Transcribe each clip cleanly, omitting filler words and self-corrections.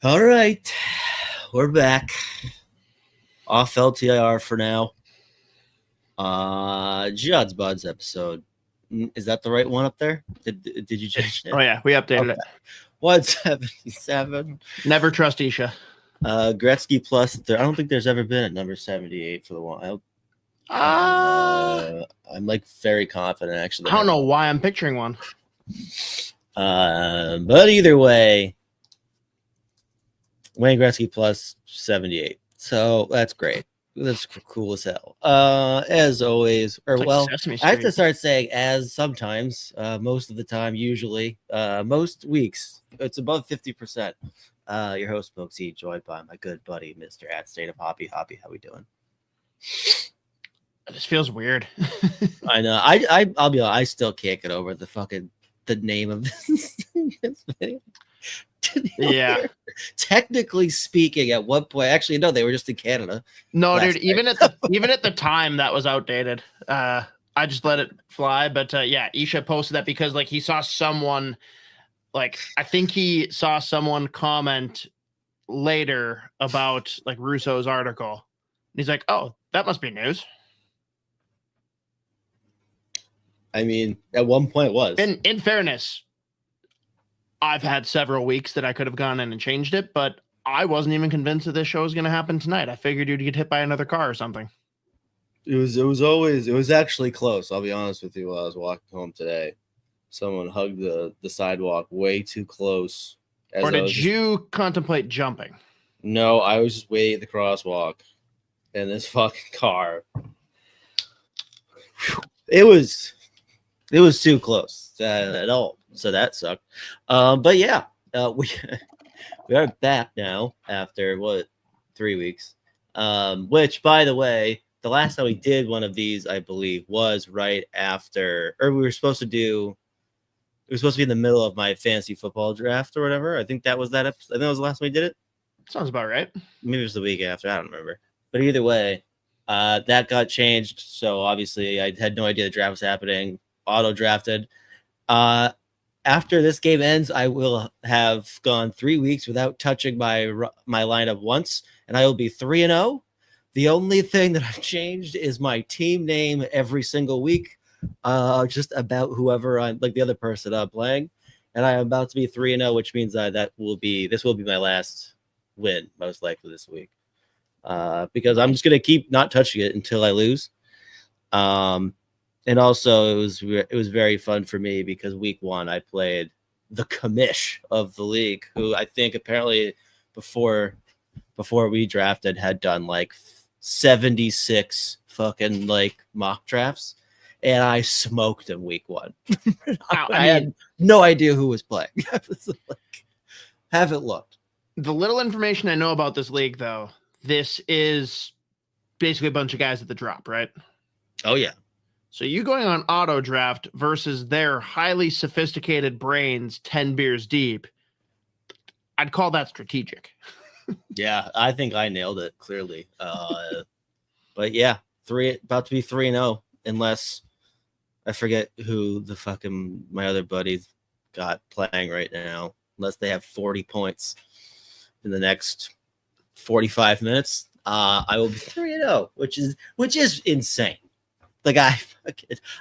All right, we're back. Off LTIR for now. Judd'z Budz episode. Is that the right one up there? Did you change it? Oh yeah, we updated it. 177. Never trust Isha. Gretzky plus. I don't think there's ever been a number 78 for the one. I'm like very confident actually. I don't know why I'm picturing one. But either way, Wayne Gretzky plus 78. So that's great. That's cool as hell. As always, or like well, Sesame I have to Street. start saying as sometimes, most of the time, usually, most weeks, it's above 50%. Your host, Pokesy, joined by my good buddy, Mr. at State of Hoppy. Hoppy, how we doing? It just feels weird. I know. I'll be honest, I still can't get over the name of this video. Yeah. Technically speaking, at one point, actually, no, they were just in Canada. No, dude. Even at the time, that was outdated. I just let it fly. But yeah, Isha posted that because like he saw someone, like I think he saw someone comment later about like Russo's article. And he's like, "Oh, that must be news." I mean, at one point it was. In fairness, I've had several weeks that I could have gone in and changed it, but I wasn't even convinced that this show was going to happen tonight. I figured you'd get hit by another car or something. It was actually close. I'll be honest with you. While I was walking home today, someone hugged the sidewalk way too close. Or did you contemplate jumping? No, I was just waiting at the crosswalk, and this fucking car. It was too close at all. So that sucked. But yeah, we are back now after 3 weeks. Which, by the way, the last time we did one of these, I believe, was right after, or we were supposed to do. It was supposed to be in the middle of my fantasy football draft or whatever. I think that was that episode. I think that was the last time we did it. Sounds about right. Maybe it was the week after. I don't remember. But either way, that got changed. So obviously, I had no idea the draft was happening. Auto drafted. After this game ends, I will have gone 3 weeks without touching my lineup once, and I will be 3-0. The only thing that I've changed is my team name every single week, just about whoever I'm like the other person I'm playing, and I am about to be 3-0, which means this will be my last win most likely this week, because I'm just gonna keep not touching it until I lose. And also, it was very fun for me because week one I played the commish of the league, who I think apparently before we drafted had done like 76 fucking like mock drafts, and I smoked him week one. I had no idea who was playing. Haven't looked. The little information I know about this league, though, this is basically a bunch of guys at the drop, right? Oh yeah. So you going on auto draft versus their highly sophisticated brains 10 beers deep, I'd call that strategic. Yeah, I think I nailed it clearly. But yeah, about to be 3-0, unless I forget who the fucking my other buddies got playing right now. Unless they have 40 points in the next 45 minutes, I will be 3-0, which is insane. Like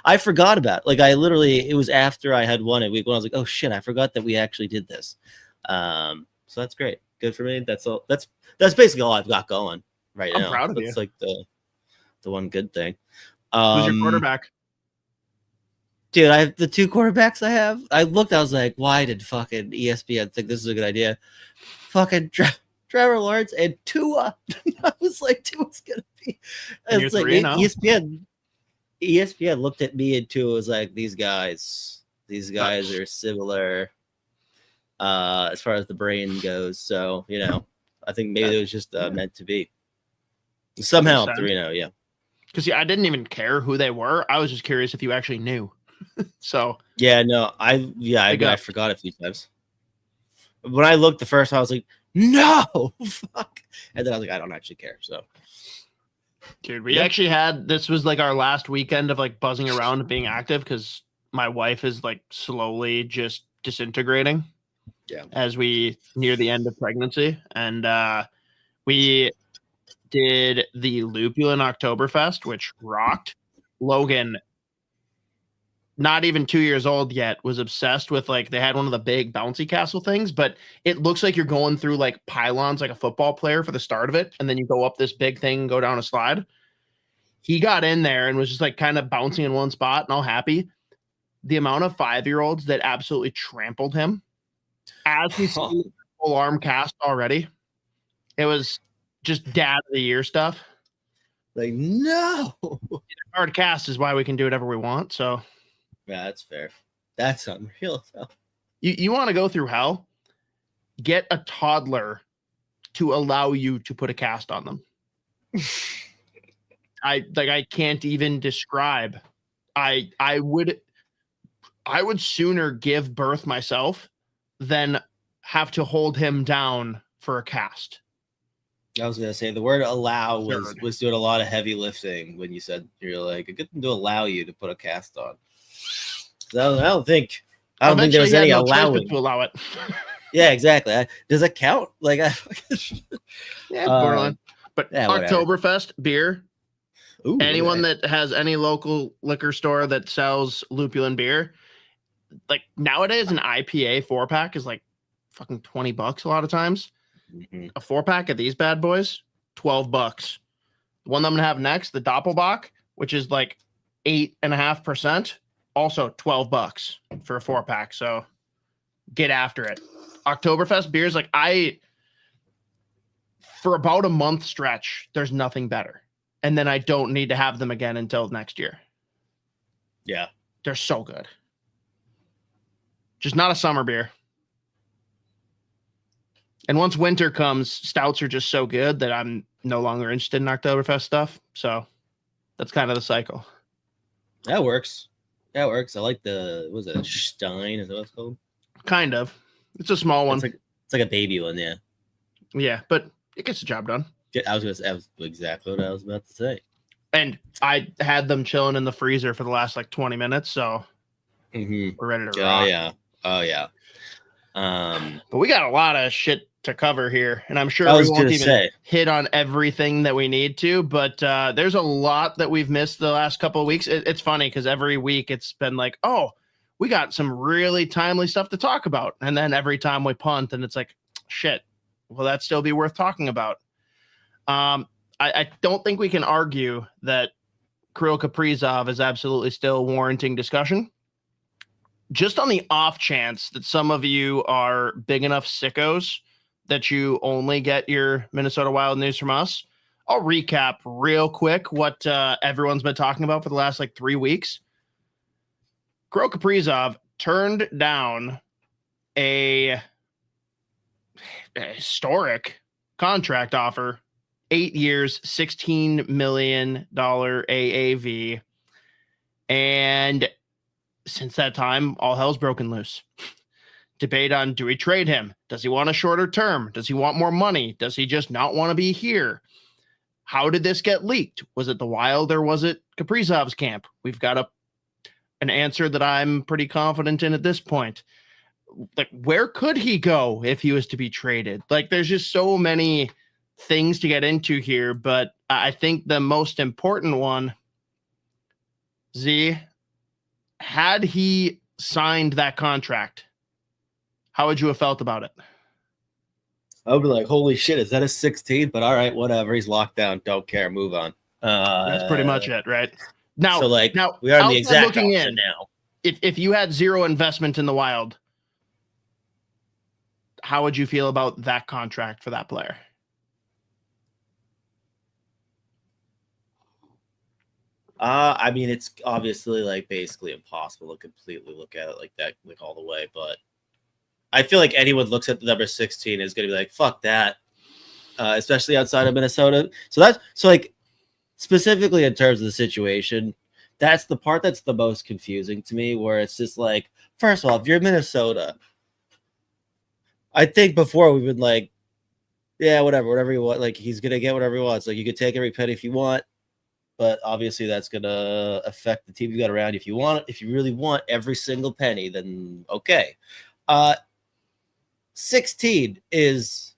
I forgot about it. Like it was after I had won it week one. I was like, oh shit, I forgot that we actually did this. So that's great. Good for me. That's all. That's basically all I've got going right now. I'm proud of you. That's like the one good thing. Who's your quarterback? Dude, I have the two quarterbacks I have. I looked, I was like, why did fucking ESPN think this is a good idea? Fucking Trevor Lawrence and Tua. I was like, Tua's gonna be. It's like ESPN looked at me and Tua was like, these guys are similar as far as the brain goes. So, I think maybe it was just meant to be. Somehow 3-0, yeah. Because I didn't even care who they were. I was just curious if you actually knew. So yeah, no, I forgot a few times. When I looked the first time, I was like, no, fuck. And then I was like, I don't actually care. So dude, we actually this was like our last weekend of like buzzing around and being active because my wife is like slowly just disintegrating. as we near the end of pregnancy. And we did the Lupulin Oktoberfest, which rocked. Logan, not even 2 years old yet, was obsessed with, like, they had one of the big bouncy castle things, but it looks like you're going through like pylons like a football player for the start of it, and then you go up this big thing and go down a slide. He got in there and was just like kind of bouncing in one spot and all happy. The amount of 5-year-olds that absolutely trampled him as he's full arm cast already, it was just dad of the year stuff. Like, no. Hard cast is why we can do whatever we want. So yeah, that's fair. That's unreal. You want to go through hell? Get a toddler to allow you to put a cast on them. I can't even describe. I would sooner give birth myself than have to hold him down for a cast. I was gonna say the word "allow" was doing a lot of heavy lifting when you said you're like, I get them to allow you to put a cast on. So I don't think there was any allowing to allow it. Yeah, exactly. Does it count? Like, borderline. But yeah, Oktoberfest beer. Ooh, anyone that has any local liquor store that sells Lupulin beer, like nowadays, an IPA 4-pack is like fucking $20 a lot of times. Mm-hmm. A 4-pack of these bad boys, $12. The one I'm gonna have next, the Doppelbock, which is like 8.5%, also $12 for a 4-pack. So get after it. Oktoberfest beers, like for about a month stretch, there's nothing better. And then I don't need to have them again until next year. Yeah. They're so good. Just not a summer beer. And once winter comes, stouts are just so good that I'm no longer interested in Oktoberfest stuff. So that's kind of the cycle. That works. I like the, what was it, Stein? Is that what it's called? Kind of. It's a small one. It's like a baby one, yeah. Yeah, but it gets the job done. That was exactly what I was about to say. And I had them chilling in the freezer for the last like 20 minutes, so we're ready to rock. Oh yeah. But we got a lot of shit to cover here, and I'm sure we won't even hit on everything that we need to, but there's a lot that we've missed the last couple of weeks. It's funny because every week it's been like, oh, we got some really timely stuff to talk about. And then every time we punt and it's like, shit, will that still be worth talking about? I don't think we can argue that Kirill Kaprizov is absolutely still warranting discussion. Just on the off chance that some of you are big enough sickos that you only get your Minnesota Wild news from us, I'll recap real quick what everyone's been talking about for the last like 3 weeks. Kirill Kaprizov turned down a historic contract offer, 8 years, $16 million AAV. And since that time, all hell's broken loose. Debate on, do we trade him? Does he want a shorter term? Does he want more money? Does he just not want to be here? How did this get leaked? Was it the Wild or was it Kaprizov's camp? We've got an answer that I'm pretty confident in at this point. Like, where could he go if he was to be traded? Like, there's just so many things to get into here, but I think the most important one, Z, had he signed that contract, how would you have felt about it? I would be like, holy shit, is that a 16? But all right, whatever. He's locked down. Don't care. Move on. That's pretty much it, right? Now, we are in the exact opposite now. If you had zero investment in the Wild, how would you feel about that contract for that player? I mean, it's obviously like basically impossible to completely look at it like that, like all the way. But I feel like anyone looks at the number 16 is going to be like, fuck that, especially outside of Minnesota. So like specifically in terms of the situation, that's the part that's the most confusing to me, where it's just like, first of all, if you're Minnesota, I think before we've been like, yeah, whatever you want. Like, he's going to get whatever he wants. Like, you could take every penny if you want. But obviously that's going to affect the team you got around. If you really want every single penny, then okay. 16 is,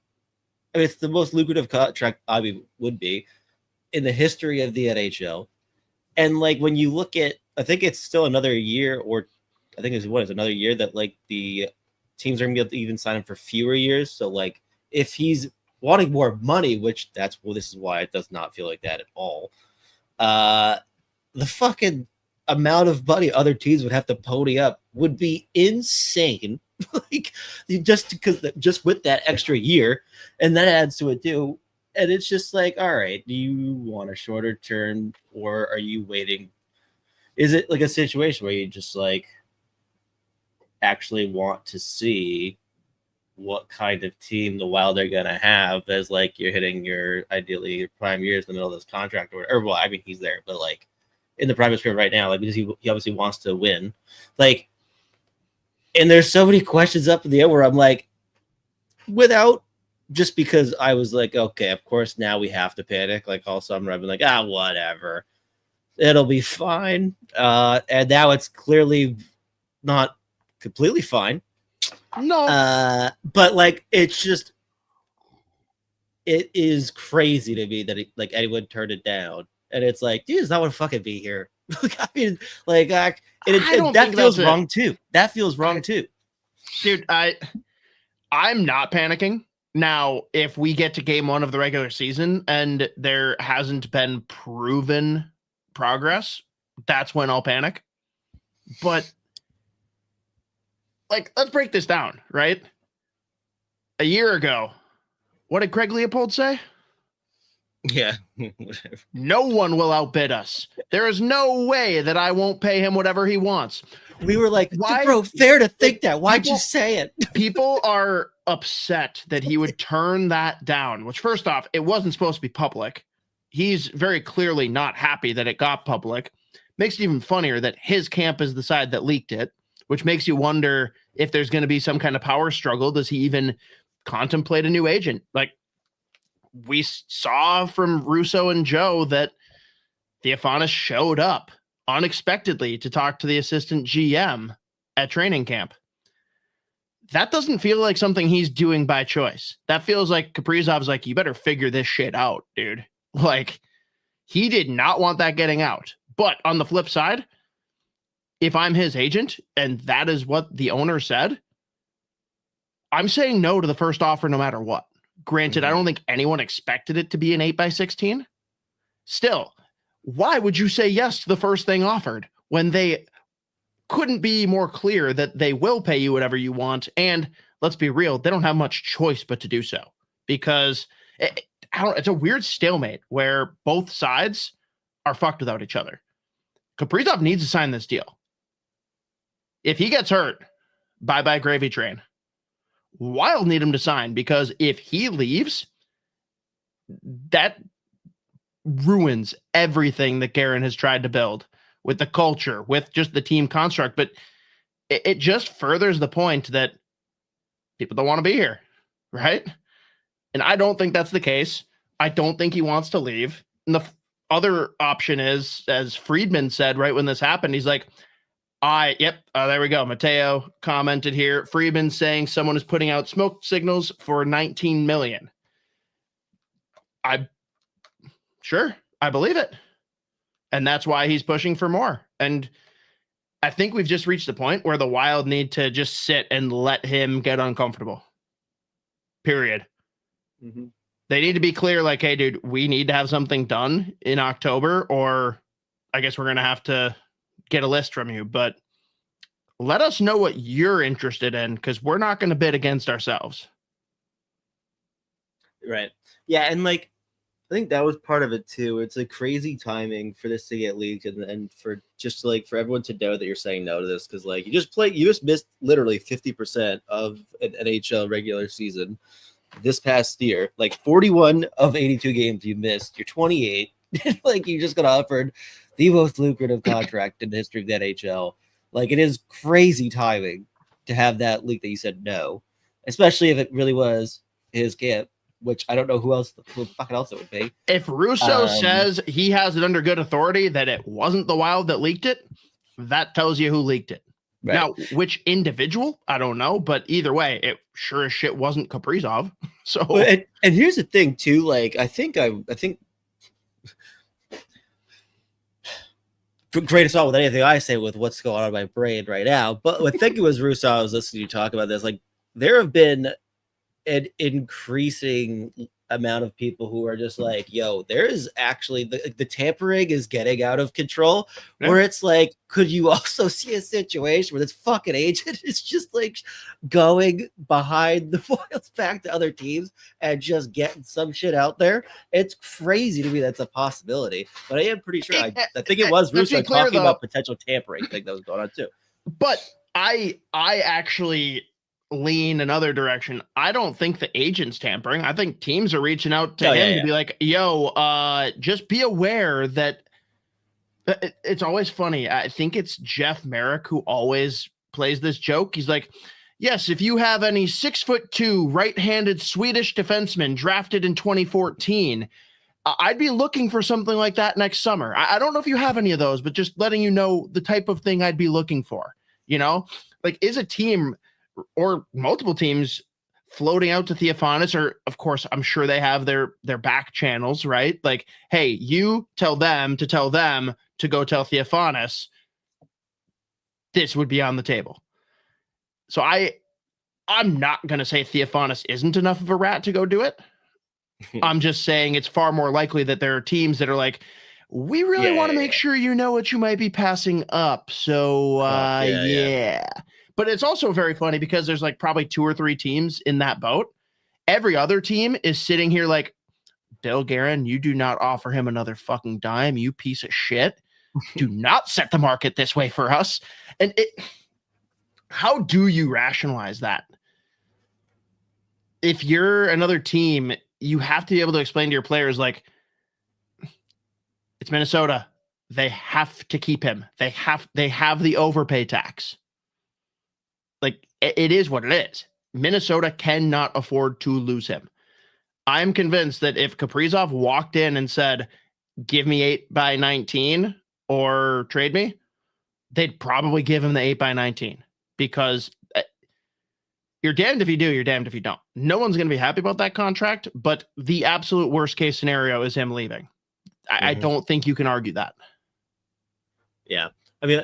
I mean, it's the most lucrative contract would be in the history of the NHL. And like when you look at, I think it's still another year, or I think it's another year that like the teams are gonna be able to even sign him for fewer years. So like if he's wanting more money, which this is why it does not feel like that at all. The fucking amount of money other teams would have to pony up would be insane. Like just with that extra year, and that adds to it too. And it's just like, all right, do you want a shorter term, or are you waiting? Is it like a situation where you just like actually want to see what kind of team the Wild are gonna have as like you're hitting your ideally your prime years in the middle of this contract, or well, I mean he's there, but like in the prime period right now, like because he obviously wants to win, like, and there's so many questions up in the air where I'm like, without. Just because I was like, okay, of course, now we have to panic. Like all summer, I've been like, whatever. It'll be fine. And now it's clearly not completely fine. No. But like, it's just, it is crazy to me that anyone turned it down. And it's like, dude, does not want to fucking be here. I mean, like, that feels wrong too. That feels wrong too. Dude, I'm not panicking. Now, if we get to game 1 of the regular season and there hasn't been proven progress, that's when I'll panic. But, like, let's break this down, right? A year ago, what did Craig Leopold say? Yeah. No one will outbid us. There is no way that I won't pay him whatever he wants. We were like, bro, fair to think that. Why'd you say it? People are upset that he would turn that down, which first off, it wasn't supposed to be public. He's very clearly not happy that it got public. Makes it even funnier that his camp is the side that leaked it, which makes you wonder if there's going to be some kind of power struggle. Does he even contemplate a new agent? Like we saw from Russo and Joe that Theophanis showed up unexpectedly to talk to the assistant GM at training camp. That doesn't feel like something he's doing by choice. That feels like Kaprizov's like, you better figure this shit out, dude. Like, he did not want that getting out. But on the flip side, if I'm his agent and that is what the owner said, I'm saying no to the first offer no matter what. Granted, I don't think anyone expected it to be an 8x16. Still, why would you say yes to the first thing offered when they couldn't be more clear that they will pay you whatever you want? And let's be real, they don't have much choice but to do so, because it's a weird stalemate where both sides are fucked without each other. Kaprizov needs to sign this deal. If he gets hurt, bye-bye gravy train. Wild need him to sign, because if he leaves, that ruins everything that Guerin has tried to build with the culture, with just the team construct. But it just furthers the point that people don't want to be here, right? And I don't think that's the case. I don't think he wants to leave. And the other option is, as Friedman said right when this happened, he's like, there we go. Mateo commented here. Friedman saying someone is putting out smoke signals for 19 million. I believe it. And that's why he's pushing for more. And I think we've just reached the point where the Wild need to just sit and let him get uncomfortable. Period. Mm-hmm. They need to be clear, like, hey, dude, we need to have something done in October, or I guess we're going to have to get a list from you. But let us know what you're interested in, because we're not going to bid against ourselves. Right. Yeah, and like, I think that was part of it too. It's like crazy timing for this to get leaked, and for just like for everyone to know that you're saying no to this, because like you just missed literally 50% of an NHL regular season this past year. Like 41 of 82 games you missed. You're 28. Like you just got offered the most lucrative contract in the history of the NHL. Like it is crazy timing to have that leak that you said no, especially if it really was his camp. Which I don't know who fucking else it would be. If Russo says he has it under good authority that it wasn't the Wild that leaked it, that tells you who leaked it. Right. Now, which individual, I don't know, but either way, it sure as shit wasn't Kaprizov. So, and here's the thing too. Like, I think greatest all with anything I say with what's going on in my brain right now. But I think it was Russo. I was listening to you talk about this. Like, there have been an increasing amount of people who are just like, yo, there is actually the tampering is getting out of control, where it's like, could you also see a situation where this fucking agent is just like going behind the foils back to other teams and just getting some shit out there? It's crazy to me that's a possibility, but I am pretty sure I think it was Russo talking about potential tampering thing that was going on too. But I actually lean another direction. I don't think the agent's tampering. I think teams are reaching out to him to be like, yo, just be aware that it's always funny. I think it's Jeff Merrick who always plays this joke. He's like, yes, if you have any 6'2" right-handed Swedish defenseman drafted in 2014, I'd be looking for something like that next summer. I don't know if you have any of those, but just letting you know the type of thing I'd be looking for, like, is a team or multiple teams floating out to Theophanis, or of course, I'm sure they have their back channels, right? Like, hey, you tell them to go tell Theophanis this would be on the table. So I'm not going to say Theophanis isn't enough of a rat to go do it. I'm just saying it's far more likely that there are teams that are like, we really want to make sure you know what you might be passing up. So, But it's also very funny because there's like probably 2 or 3 teams in that boat. Every other team is sitting here like, Bill Guerin, you do not offer him another fucking dime, you piece of shit. Do not set the market this way for us. And how do you rationalize that? If you're another team, you have to be able to explain to your players, like, it's Minnesota. They have to keep him. They have the overpay tax. Like, it is what it is. Minnesota cannot afford to lose him. I'm convinced that if Kaprizov walked in and said, give me 8x19 or trade me, they'd probably give him the 8x19, because you're damned if you do, you're damned if you don't. No one's going to be happy about that contract, but the absolute worst case scenario is him leaving. I don't think you can argue that. Yeah. I mean,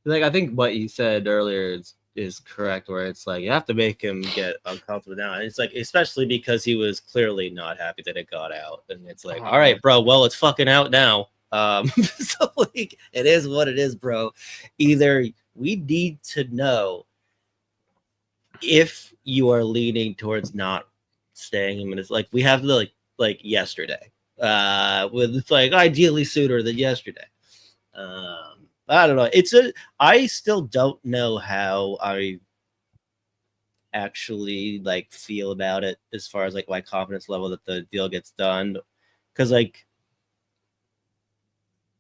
like, I think what you said earlier is correct, where it's like you have to make him get uncomfortable now. And it's like, especially because he was clearly not happy that it got out. And it's like, all right, bro, well, it's fucking out now. So like, it is what it is, bro. Either we need to know if you are leaning towards not staying him, and it's like we have the like yesterday. With like ideally sooner than yesterday. I don't know. I still don't know how I actually like feel about it as far as like my confidence level that the deal gets done. Cause like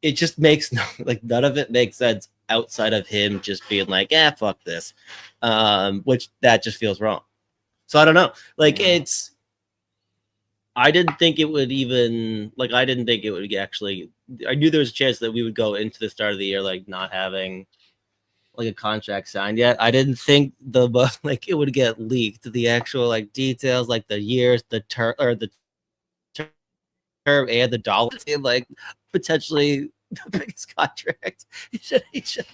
it just makes none of it makes sense outside of him just being like, fuck this. Which that just feels wrong. So I don't know. Like I didn't think it would actually. I knew there was a chance that we would go into the start of the year like not having like a contract signed yet. I didn't think it would get leaked, the actual like details, like the years, the term, or the term and the dollars, and like potentially the biggest contract. He should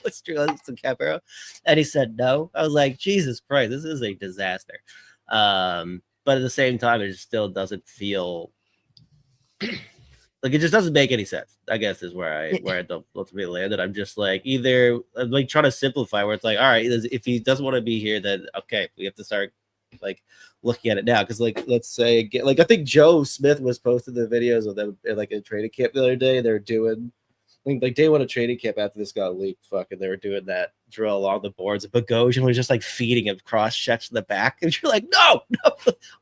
was some Capero, and he said no. I was like, Jesus Christ, this is a disaster. But at the same time, it still doesn't feel like it just doesn't make any sense, I guess, is where I don't ultimately landed. I'm just like, either I'm like trying to simplify where it's like, all right, if he doesn't want to be here, then okay, we have to start like looking at it now. Because like, let's say, like, I think Joe Smith was posting the videos of them like in training camp the other day. They're doing like day one of training camp after this got leaked. Fucking, they were doing that drill along the boards. And Bogosian was just like feeding him cross checks in the back, and you're like, no.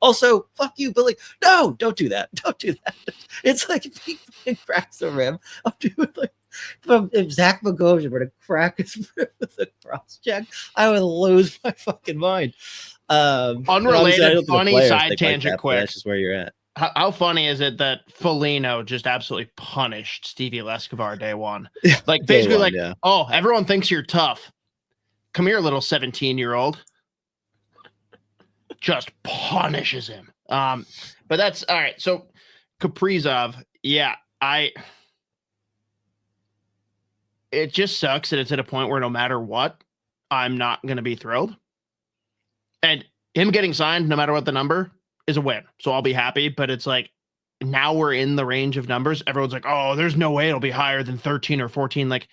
Also, fuck you, but like, no, don't do that. Don't do that. It's like if he cracks the rim, I'm doing like if Zach Bogosian were to crack his rim with a cross check, I would lose my fucking mind. Unrelated, funny side tangent. Quick, that's just where you're at. How funny is it that Foligno just absolutely punished Stevie Lescovar day one? Like basically, Day one, oh, everyone thinks you're tough. Come here, little 17-year-old. Just punishes him. But that's all right. So Kaprizov, yeah, it just sucks that it's at a point where no matter what, I'm not going to be thrilled. And him getting signed, no matter what the number, is a win. So I'll be happy. But it's like, now we're in the range of numbers. Everyone's like, oh, there's no way it'll be higher than 13 or 14. Like,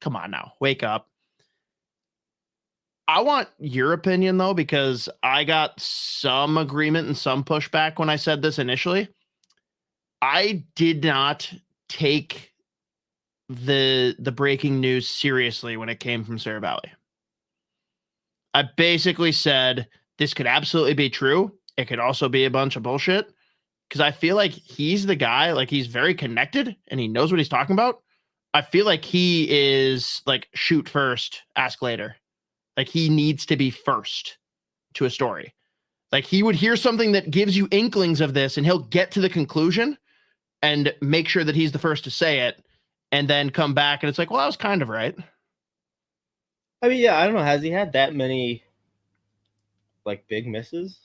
come on now, wake up. I want your opinion, though, because I got some agreement and some pushback when I said this initially. I did not take the breaking news seriously when it came from Sarah Valley. I basically said this could absolutely be true. It could also be a bunch of bullshit, because I feel like he's the guy, like he's very connected and he knows what he's talking about. I feel like he is like shoot first, ask later. Like he needs to be first to a story. Like he would hear something that gives you inklings of this and he'll get to the conclusion and make sure that he's the first to say it and then come back and it's like, well, I was kind of right. I mean, yeah, I don't know. Has he had that many like big misses?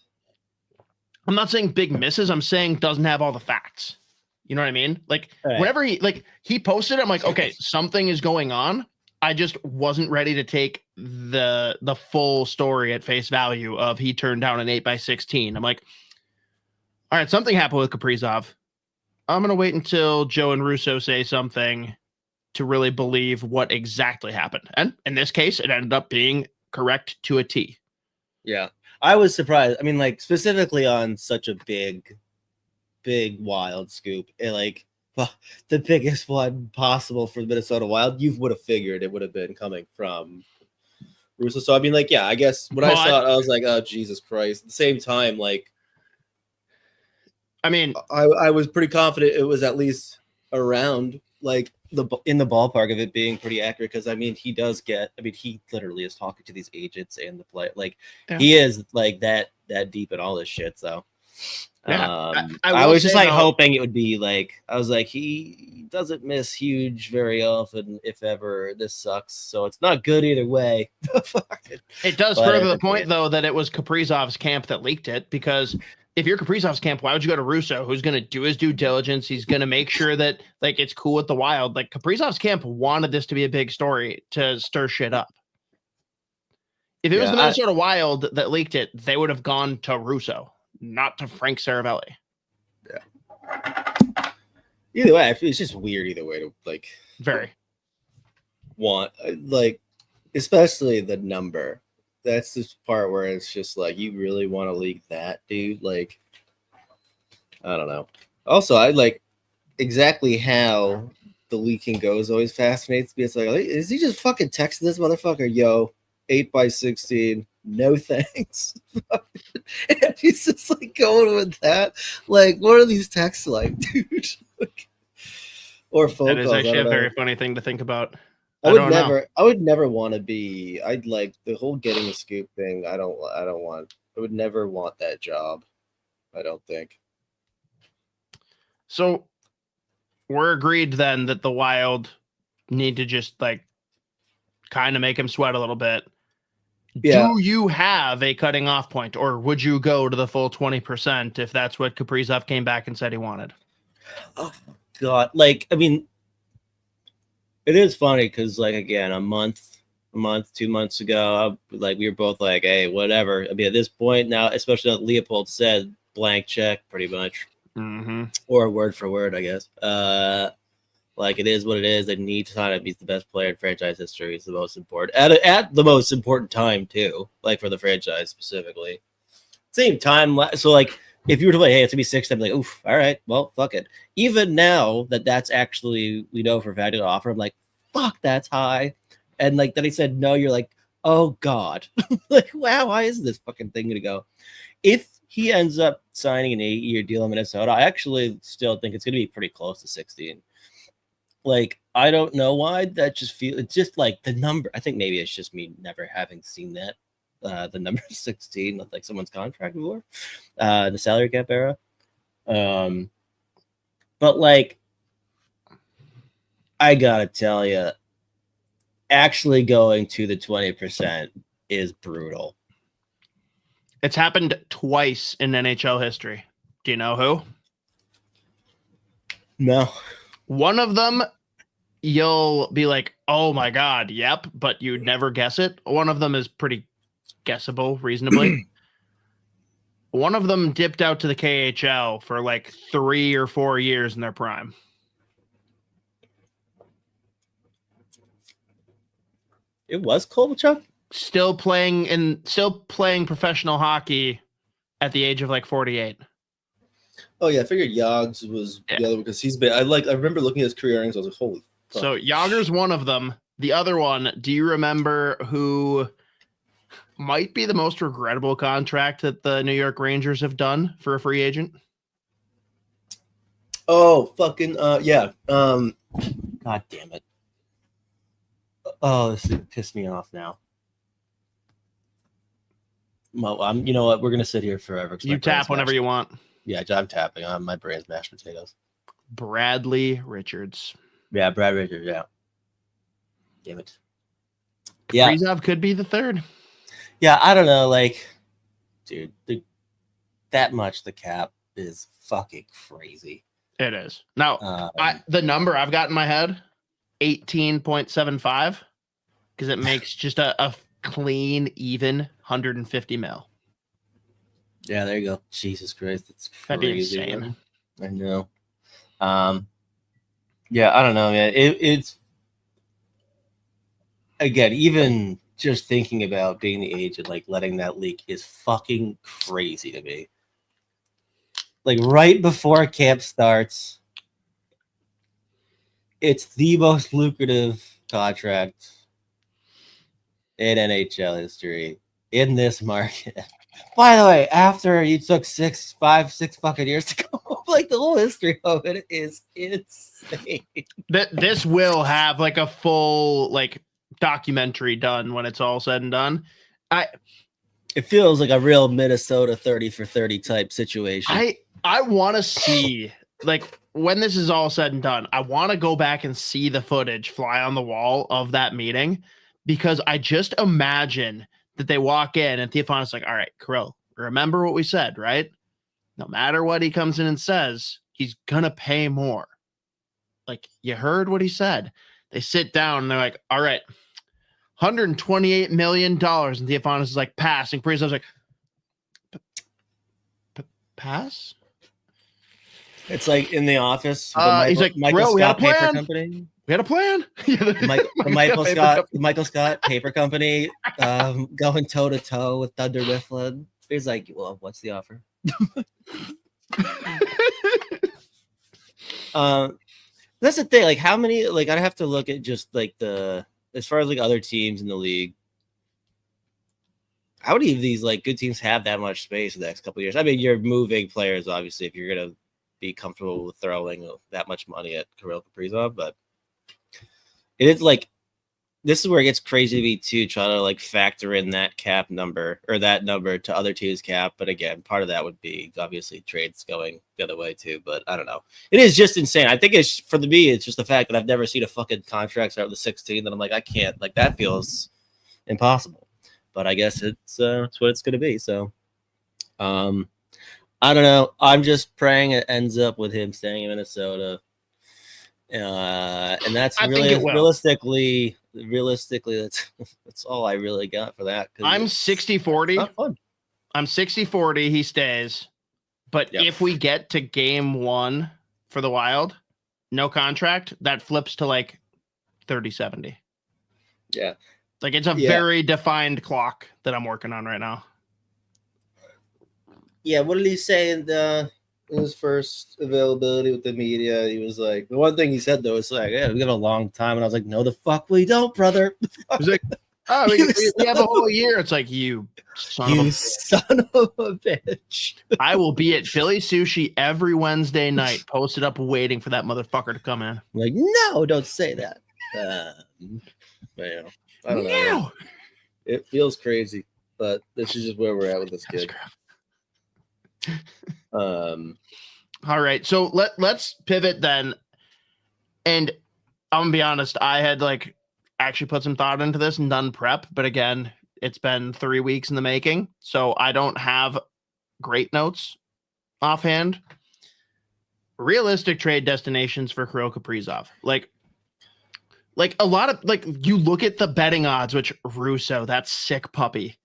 I'm not saying big misses. I'm saying doesn't have all the facts. You know what I mean? Like whenever he posted it, I'm like, okay, something is going on. I just wasn't ready to take the full story at face value of he turned down an 8x16. I'm like, all right, something happened with Kaprizov. I'm going to wait until Joe and Russo say something to really believe what exactly happened. And in this case, it ended up being correct to a T. Yeah. I was surprised. I mean, like specifically on such a big Wild scoop, like the biggest one possible for the Minnesota Wild, you would have figured it would have been coming from Russo. So I mean, like, yeah, I guess when I saw it, I was like, oh Jesus Christ. At the same time, like, I mean, I was pretty confident it was at least around like in the ballpark of it being pretty accurate, because I mean he literally is talking to these agents and the play, like he is like that deep in all this shit. So yeah, I was just like hoping it would be like, I was like, he doesn't miss huge very often, if ever. This sucks, so it's not good either way. It does further the point though that it was Kaprizov's camp that leaked it, because if you're Kaprizov's camp, why would you go to Russo, who's going to do his due diligence? He's going to make sure that like it's cool with the Wild. Like Kaprizov's camp wanted this to be a big story to stir shit up. If it was the Minnesota Wild that leaked it, they would have gone to Russo, not to Frank Saravelli. Yeah. Either way, I feel it's just weird either way to like very want like, especially the number. That's this part where it's just like, you really want to leak that, dude? Like, I don't know. Also, I like exactly how the leaking goes always fascinates me. It's like, is he just fucking texting this motherfucker? Yo, 8x16, no thanks. And he's just like going with that. Like, what are these texts like, dude? Like, or phone calls. That is actually a very funny thing to think about. I would never want to be. I'd like the whole getting a scoop thing. I would never want that job. I don't think. So we're agreed then that the Wild need to just like kind of make him sweat a little bit. Yeah. Do you have a cutting off point, or would you go to the full 20% if that's what Kaprizov came back and said he wanted? Oh God. Like, I mean, it is funny because, like, again, a month, 2 months ago, like, we were both like, hey, whatever. I mean, at this point now, especially now Leopold said blank check, pretty much, or word for word, I guess. Like, it is what it is. They need to sign him. He's the best player in franchise history. He's the most important at the most important time too, like for the franchise specifically. Same time, so like, if you were to play, hey, it's gonna be 6, I'd be like, oof, all right, well, fuck it. Even now that's actually, we know for a fact to offer, I'm like, fuck, that's high. And like, then he said no, you're like, oh God. Like, wow, why is this fucking thing gonna go? If he ends up signing an 8-year deal in Minnesota, I actually still think it's gonna be pretty close to 16. Like, I don't know why, that just feels, it's just like the number. I think maybe it's just me never having seen that. The number 16 with like someone's contract before, the salary cap era. But like, I gotta tell you, actually going to the 20% is brutal. It's happened twice in NHL history. Do you know who? No. One of them, you'll be like, oh my God, yep, but you'd never guess it. One of them is pretty guessable, reasonably. One of them dipped out to the KHL for like 3 or 4 years in their prime. It was Kovalchuk? Still playing professional hockey at the age of like 48. Oh yeah, I figured Yogs was the other one because he's been. I remember looking at his career earnings. I was like, holy fuck. So Yager's one of them. The other one, do you remember who might be the most regrettable contract that the New York Rangers have done for a free agent? Oh fucking yeah. God damn it. Oh, this is pissed me off now. Well, you know what? We're gonna sit here forever. You tap whenever you want. Yeah, I'm tapping on my brain's mashed potatoes. Bradley Richards. Yeah, Brad Richards. Yeah. Damn it. Kaprizov could be the third. Yeah, I don't know. Like, dude, that much the cap is fucking crazy. It is. Now, the number I've got in my head, 18.75, because it makes just a clean, even 150 mil. Yeah, there you go. Jesus Christ, it's crazy. That'd be insane. Man. I know. Yeah, I don't know, man. It's again, even just thinking about being the agent, like letting that leak is fucking crazy to me. Like right before camp starts, it's the most lucrative contract in NHL history in this market. By the way, after you took 6 fucking years to go, like the whole history of it is insane. This will have like a full like documentary done when it's all said and done. It feels like a real Minnesota 30 for 30 type situation. I want to see, like, when this is all said and done, I want to go back and see the footage fly on the wall of that meeting, because I just imagine that they walk in and Theophanis is like, all right, Kirill, remember what we said, right? No matter what he comes in and says, he's going to pay more. Like, you heard what he said. They sit down and they're like, all right, $128 million. And Theophanis is like, pass. And Kaprizov's like, pass? It's like in the office. He's like, Michael we had a Scott Paper plan. Company. We had a plan. The Michael Scott Paper Company going toe to toe with Thunder Mifflin. He's like, well, what's the offer? That's the thing. Like, how many? Like, I'd have to look at just like as far as like other teams in the league. How many of these like good teams have that much space in the next couple of years? I mean, you're moving players, obviously, if you're gonna be comfortable with throwing that much money at Kirill Kaprizov, but it is like this is where it gets crazy to me too, trying to like factor in that cap number or that number to other teams' cap. But again, part of that would be obviously trades going the other way too. But I don't know. It is just insane. I think it's for me, it's just the fact that I've never seen a fucking contract start with the 16 that I'm like, I can't, like that feels impossible. But I guess it's what it's gonna be. So I don't know. I'm just praying it ends up with him staying in Minnesota. And that's really realistically, that's all I really got for that. I'm 60-40. I'm 60-40. He stays. But if we get to game 1 for the Wild, no contract, that flips to like 30-70. Yeah. Like it's a very defined clock that I'm working on right now. Yeah, what did he say in his first availability with the media? He was like, the one thing he said though is like, yeah, we got a long time, and I was like, no, the fuck we don't, brother. He's like, oh, we have a whole year. It's like, you son of a bitch. I will be at Philly Sushi every Wednesday night, posted up waiting for that motherfucker to come in. Like, no, don't say that. Yeah, I don't know. It feels crazy, but this is just where we're at with this kid. All right. So let's pivot then. And I'm gonna be honest, I had like actually put some thought into this and done prep, but again, it's been 3 weeks in the making, so I don't have great notes offhand. Realistic trade destinations for Kirill Kaprizov. Like a lot of like you look at the betting odds, which Russo, that sick puppy,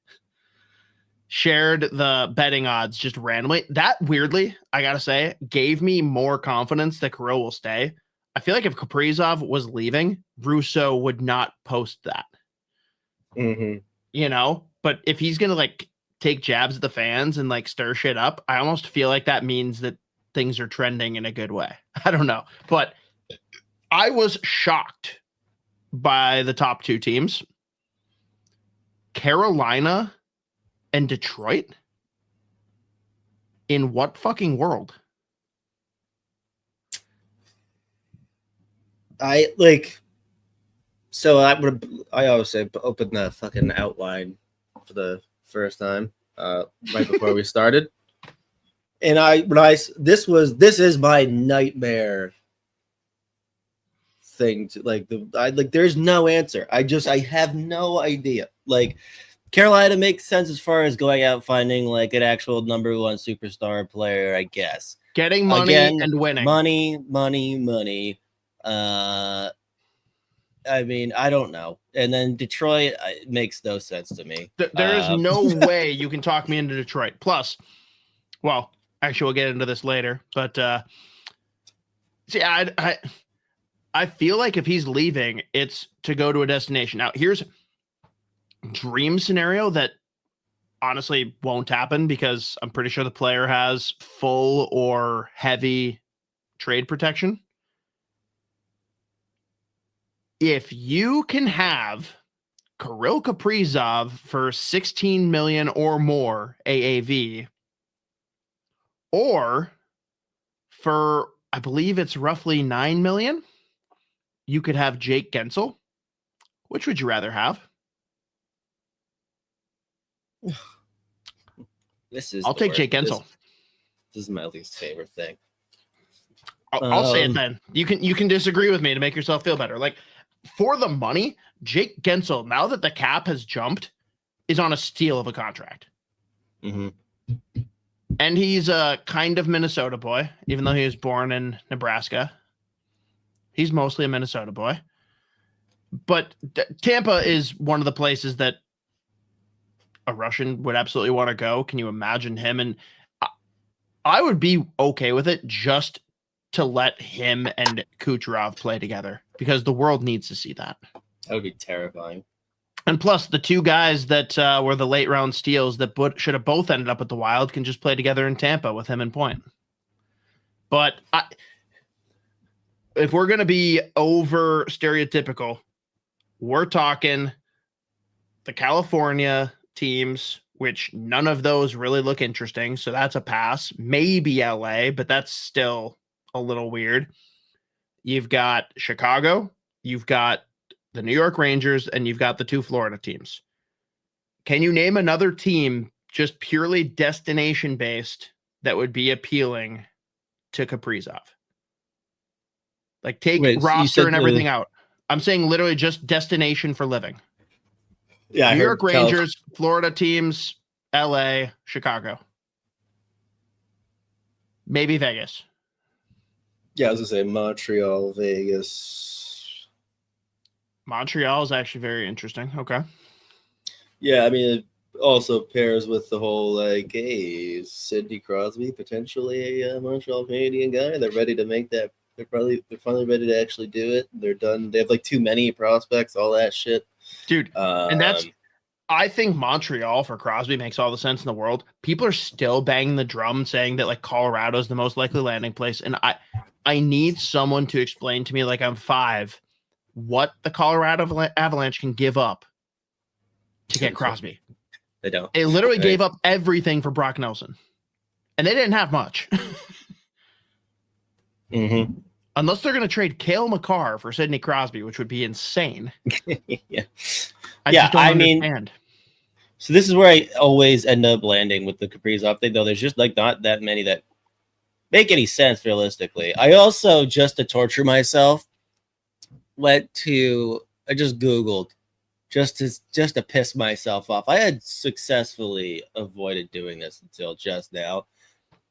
shared the betting odds just randomly. That weirdly, I gotta say, gave me more confidence that Kirill will stay. I feel like if Kaprizov was leaving, Russo would not post that. Mm-hmm. You know, but if he's gonna like take jabs at the fans and like stir shit up, I almost feel like that means that things are trending in a good way. I don't know, but I was shocked by the top 2 teams, Carolina and Detroit. In what fucking world? I always say open the fucking outline for the first time right before we started, and this is my nightmare thing to there's no answer. I have no idea. Like Carolina makes sense as far as going out and finding like an actual number 1 superstar player, I guess. Getting money and winning. Money. I mean, I don't know. And then Detroit makes no sense to me. There is no way you can talk me into Detroit. Plus, well, actually, we'll get into this later. But see, I feel like if he's leaving, it's to go to a destination. Now, here's a dream scenario that honestly won't happen because I'm pretty sure the player has full or heavy trade protection. If you can have Kirill Kaprizov for 16 million or more AAV, or for, I believe it's roughly 9 million, you could have Jake Gensel. Which would you rather have? I'll take Jake Gensel. This is my least favorite thing. I'll say it then. You can disagree with me to make yourself feel better. Like, for the money, Jake Gensel, now that the cap has jumped, is on a steal of a contract. Mm-hmm. And he's a kind of Minnesota boy, even though he was born in Nebraska. He's mostly a Minnesota boy. But Tampa is one of the places that a Russian would absolutely want to go. Can you imagine him? And I would be okay with it just to let him and Kucherov play together because the world needs to see that. That would be terrifying. And plus, the 2 guys that were the late round steals that should have both ended up at the Wild can just play together in Tampa with him in point. But if we're going to be over stereotypical, we're talking the California teams, which none of those really look interesting. So that's a pass. Maybe LA, but that's still a little weird. You've got Chicago, you've got the New York Rangers, and you've got the 2 Florida teams. Can you name another team just purely destination based that would be appealing to Kaprizov? Like take roster and everything out. I'm saying literally just destination for living. Yeah, New York Rangers, Florida teams, LA, Chicago. Maybe Vegas. Yeah, I was gonna say Montreal, Vegas. Montreal is actually very interesting. Okay. Yeah, I mean, it also pairs with the whole like, hey, Sidney Crosby potentially a Montreal Canadian guy. They're ready to make that. They're finally ready to actually do it. They're done. They have like too many prospects, all that shit, dude. And that's. I think Montreal for Crosby makes all the sense in the world. People are still banging the drum saying that like Colorado is the most likely landing place. And I need someone to explain to me, like I'm 5, what the Colorado Avalanche can give up to get Crosby. They don't. They literally gave up everything for Brock Nelson. And they didn't have much. Mm-hmm. Unless they're going to trade Cale Makar for Sidney Crosby, which would be insane. Yeah. I mean, so this is where I always end up landing with the Kaprizov thing, though. There's just like not that many that make any sense realistically. I also, just to torture myself, I just Googled just to piss myself off. I had successfully avoided doing this until just now.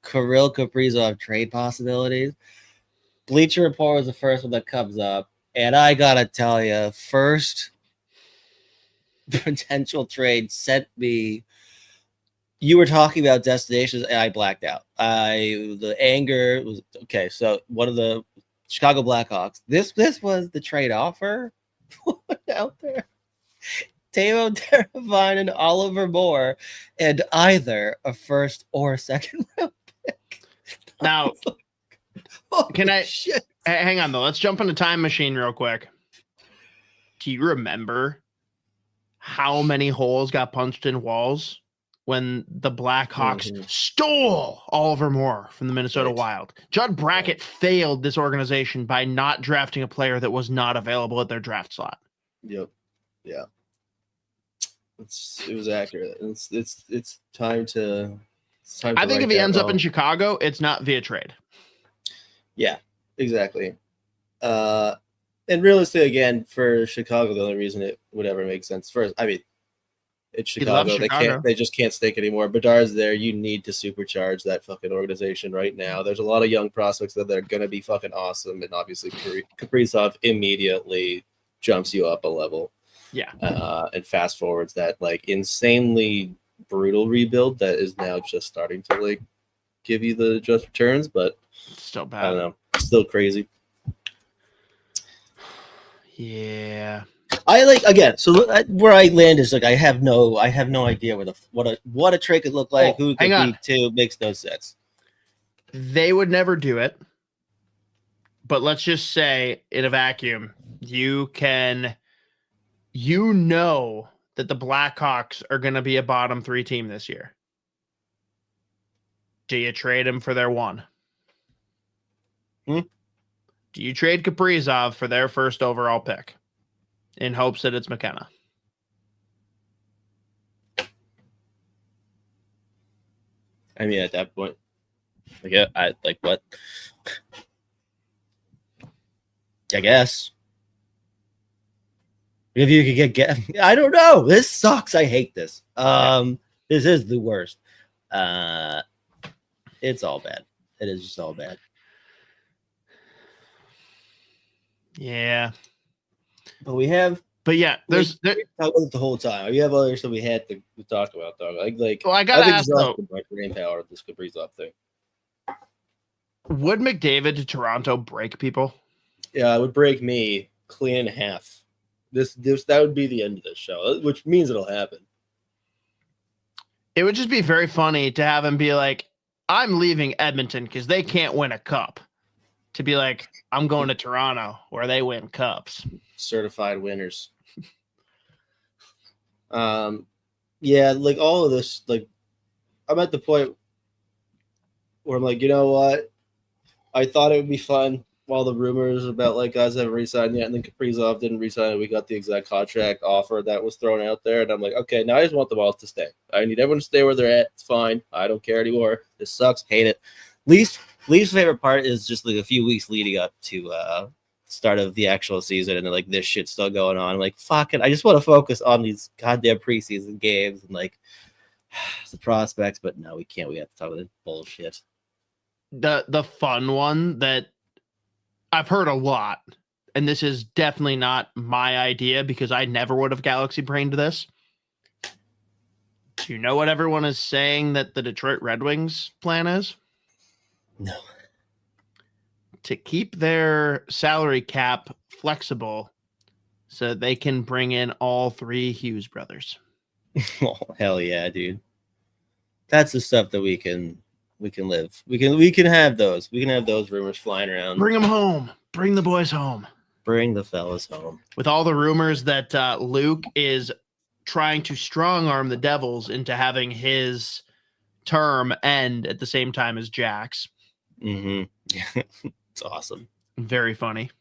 Kirill Kaprizov trade possibilities. Bleacher Report was the first one that comes up, and I gotta tell you, first potential trade sent me. You were talking about destinations, and I blacked out. The anger was okay. So one of the Chicago Blackhawks. This was the trade offer out there. Teuvo Teravainen and Oliver Moore, and either a first or a second round pick. Now, can I shit. Hang on though? Let's jump in the time machine real quick. Do you remember how many holes got punched in walls when the Blackhawks stole Oliver Moore from the Minnesota Wild? Judd Brackett failed this organization by not drafting a player that was not available at their draft slot. Yep. Yeah. It was accurate. It's time to. I think if he ends up in Chicago, it's not via trade. Yeah, exactly. And realistically, again, for Chicago, the only reason it would ever make sense first, I mean, it's Chicago. They just can't stake anymore. Bedard's there. You need to supercharge that fucking organization right now. There's a lot of young prospects that are going to be fucking awesome, and obviously Kaprizov immediately jumps you up a level. Yeah. And fast forwards that like insanely brutal rebuild that is now just starting to like give you the just returns, but it's still bad. I don't know. Still crazy. Yeah. I like again. So where I land is like I have no idea what a trade could look like. Who could be to makes no sense. They would never do it. But let's just say in a vacuum, you know that the Blackhawks are going to be a bottom 3 team this year. Do you trade him for their one? Do you trade Kaprizov for their first overall pick in hopes that it's McKenna? I mean, at that point, I like what? I guess. If you could get I don't know. This sucks. I hate this. This is the worst. It's all bad. It is just all bad. Yeah. But yeah, there's talk about it the whole time. We have other stuff we had to talk about, dog. Well, I gotta ask though. Brain power, this Kaprizov thing. Would McDavid to Toronto break people? Yeah, it would break me clean in half. That would be the end of this show, which means it'll happen. It would just be very funny to have him be like, I'm leaving Edmonton because they can't win a cup. To be like, I'm going to Toronto where they win cups. Certified winners. Yeah, like all of this, like I'm at the point where I'm like, you know what? I thought it would be fun while the rumors about like guys haven't re-signed yet, and then Kaprizov didn't re-sign, and we got the exact contract offer that was thrown out there, and I'm like, okay, now I just want them all to stay. I need everyone to stay where they're at. It's fine. I don't care anymore. This sucks. Hate it. Least favorite part is just like a few weeks leading up to start of the actual season, and then like this shit's still going on. I'm like, fuck it. I just want to focus on these goddamn preseason games and like the prospects, but no, we can't. We have to talk about this bullshit. The fun one that I've heard a lot, and this is definitely not my idea because I never would have galaxy brained this. Do you know what everyone is saying that the Detroit Red Wings plan is? No. To keep their salary cap flexible so they can bring in all 3 Hughes brothers. Oh, hell yeah, dude. That's the stuff that we can live. We can have those. We can have those rumors flying around. Bring them home. Bring the boys home. Bring the fellas home. With all the rumors that Luke is trying to strong arm the Devils into having his term end at the same time as Jack's. Mm-hmm. It's awesome. Very funny.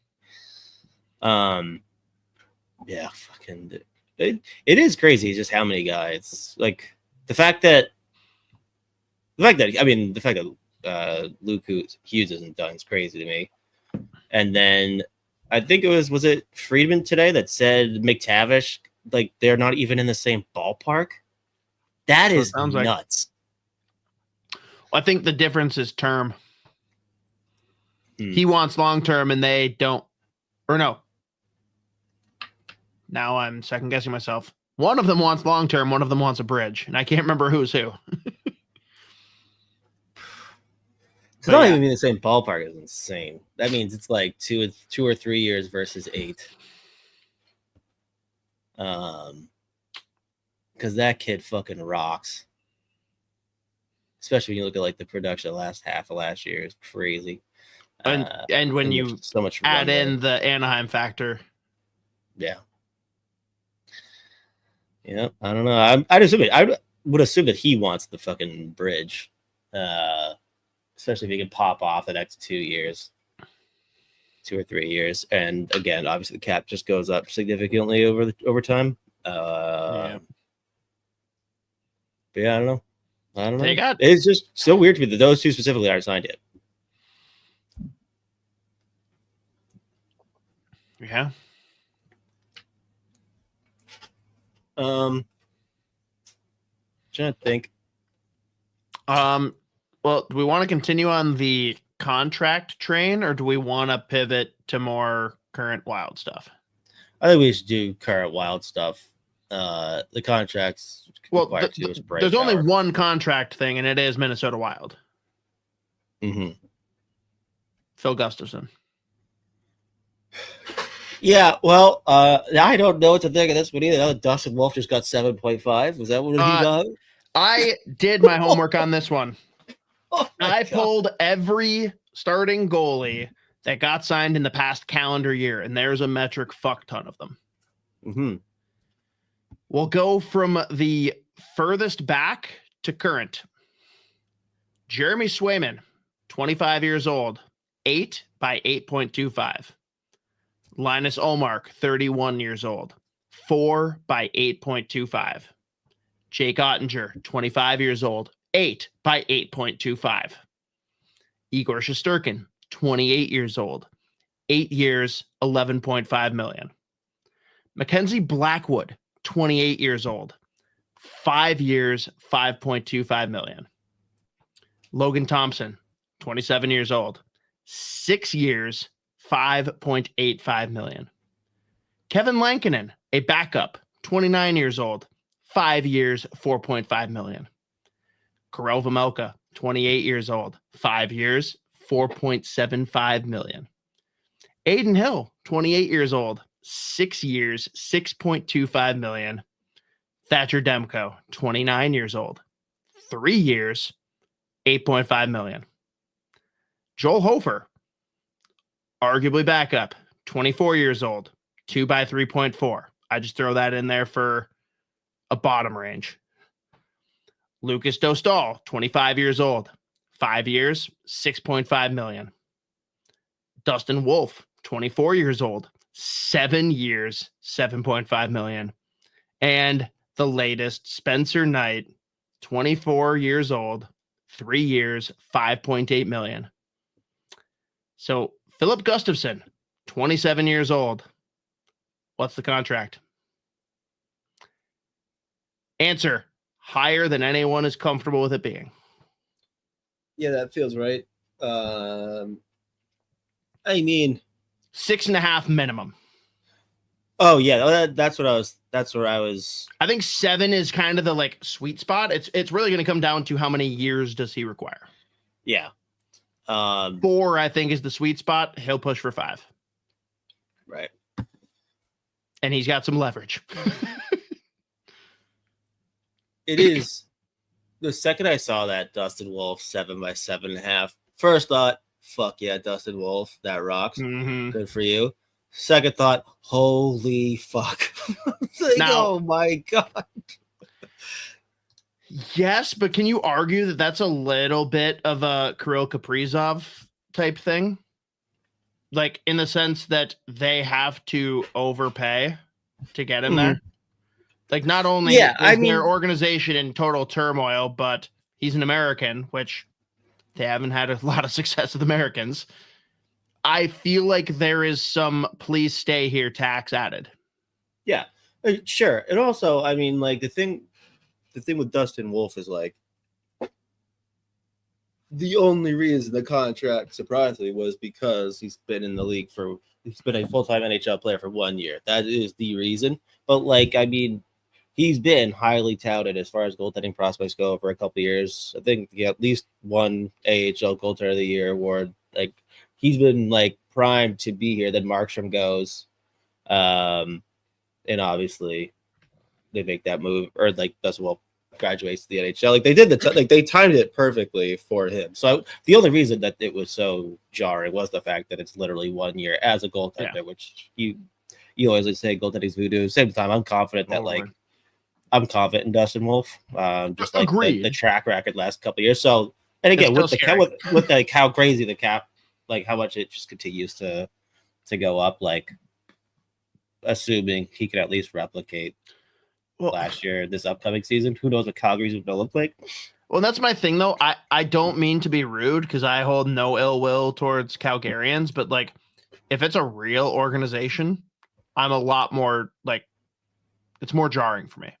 Yeah, fucking it is crazy just how many guys, like the fact that Luke Hughes isn't done. It's crazy to me. And then I think was it Friedman today that said McTavish, like they're not even in the same ballpark. That is nuts. I think the difference is term. He wants long term and they don't, or no. Now I'm second guessing myself. One of them wants long term, one of them wants a bridge, and I can't remember who's who. It's not even in the same ballpark is insane. That means it's like 2 or 3 years versus 8. Because that kid fucking rocks. Especially when you look at like the production last half of last year is crazy. And when you so much add in the Anaheim factor. Yeah. Yeah, I don't know. I would assume that he wants the fucking bridge. Especially if he can pop off the next 2 years. 2 or 3 years. And again, obviously the cap just goes up significantly over time. But yeah, I don't know. It's just so weird to me that those two specifically aren't signed yet. Yeah. Trying to think. Well, do we want to continue on the contract train, or do we want to pivot to more current Wild stuff? I think we should do current Wild stuff. The contracts. Well, there's only one contract thing, and it is Minnesota Wild. Mm-hmm. Phil Gustavsson. Yeah, well, I don't know what to think of this one either. Dustin Wolf just got 7.5. Was that what he got? I did my homework on this one. I pulled every starting goalie that got signed in the past calendar year, and there's a metric fuck ton of them. Mm-hmm. We'll go from the furthest back to current. Jeremy Swayman, 25 years old, 8 by 8.25. Linus Ullmark, 31 years old, 4 by 8.25. Jake Ottinger, 25 years old, 8 by 8.25. Igor Shesterkin, 28 years old, 8 years, 11.5 million. Mackenzie Blackwood, 28 years old, 5 years, 5.25 million. Logan Thompson, 27 years old, 6 years, 5.85 million. Kevin Lankinen, a backup, 29 years old, 5 years, 4.5 million. Karel Vejmelka, 28 years old, 5 years, 4.75 million. Aiden Hill, 28 years old, 6 years, 6.25 million. Thatcher Demko, 29 years old, 3 years, 8.5 million. Joel Hofer, arguably backup, 24 years old, 2 by 3.4. I just throw that in there for a bottom range. Lucas Dostal, 25 years old, 5 years, 6.5 million. Dustin Wolf, 24 years old, 7 years, 7.5 million. And the latest, Spencer Knight, 24 years old, 3 years, 5.8 million. So Philip Gustafsson, 27 years old. What's the contract? Answer, higher than anyone is comfortable with it being. Yeah, that feels right. I mean, 6.5 minimum. Oh yeah, that's where I was. I think 7 is kind of the like sweet spot. It's really going to come down to how many years does he require. Yeah. 4, I think, is the sweet spot. He'll push for 5. Right. And he's got some leverage. It is. The second I saw that Dustin Wolf 7 by 7.5, first thought, fuck yeah, Dustin Wolf, that rocks. Mm-hmm. Good for you. Second thought, holy fuck. Like, now, oh my God. Yes, but can you argue that that's a little bit of a Kirill Kaprizov type thing? Like, in the sense that they have to overpay to get him there? Like, not only is their organization in total turmoil, but he's an American, which They haven't had a lot of success with Americans. I feel like there is some please stay here tax added. Yeah, sure. And also, I mean, like the thing with Dustin Wolf is like the only reason the contract surprisingly was because he's been in the league he's been a full-time NHL player for 1 year. That is the reason. But like, I mean, he's been highly touted as far as goaltending prospects go for a couple of years. I think he at least won AHL Goaltender of the Year award. Like, he's been like primed to be here. Then Markstrom goes, and obviously they make that move, or like Dustin Wolf graduates to the NHL. Like they did they timed it perfectly for him. So the only reason that it was so jarring was the fact that it's literally 1 year as a goaltender, which you always like say goaltending's voodoo. Same time, I'm confident that I'm confident in Dustin Wolf. Just like the track record last couple of years. So, and again, with like how crazy the cap, like how much it just continues to go up, like assuming he can at least replicate last year, this upcoming season. Who knows what Calgary's going to look like? Well, that's my thing, though. I don't mean to be rude because I hold no ill will towards Calgarians, but like if it's a real organization, I'm a lot more like it's more jarring for me.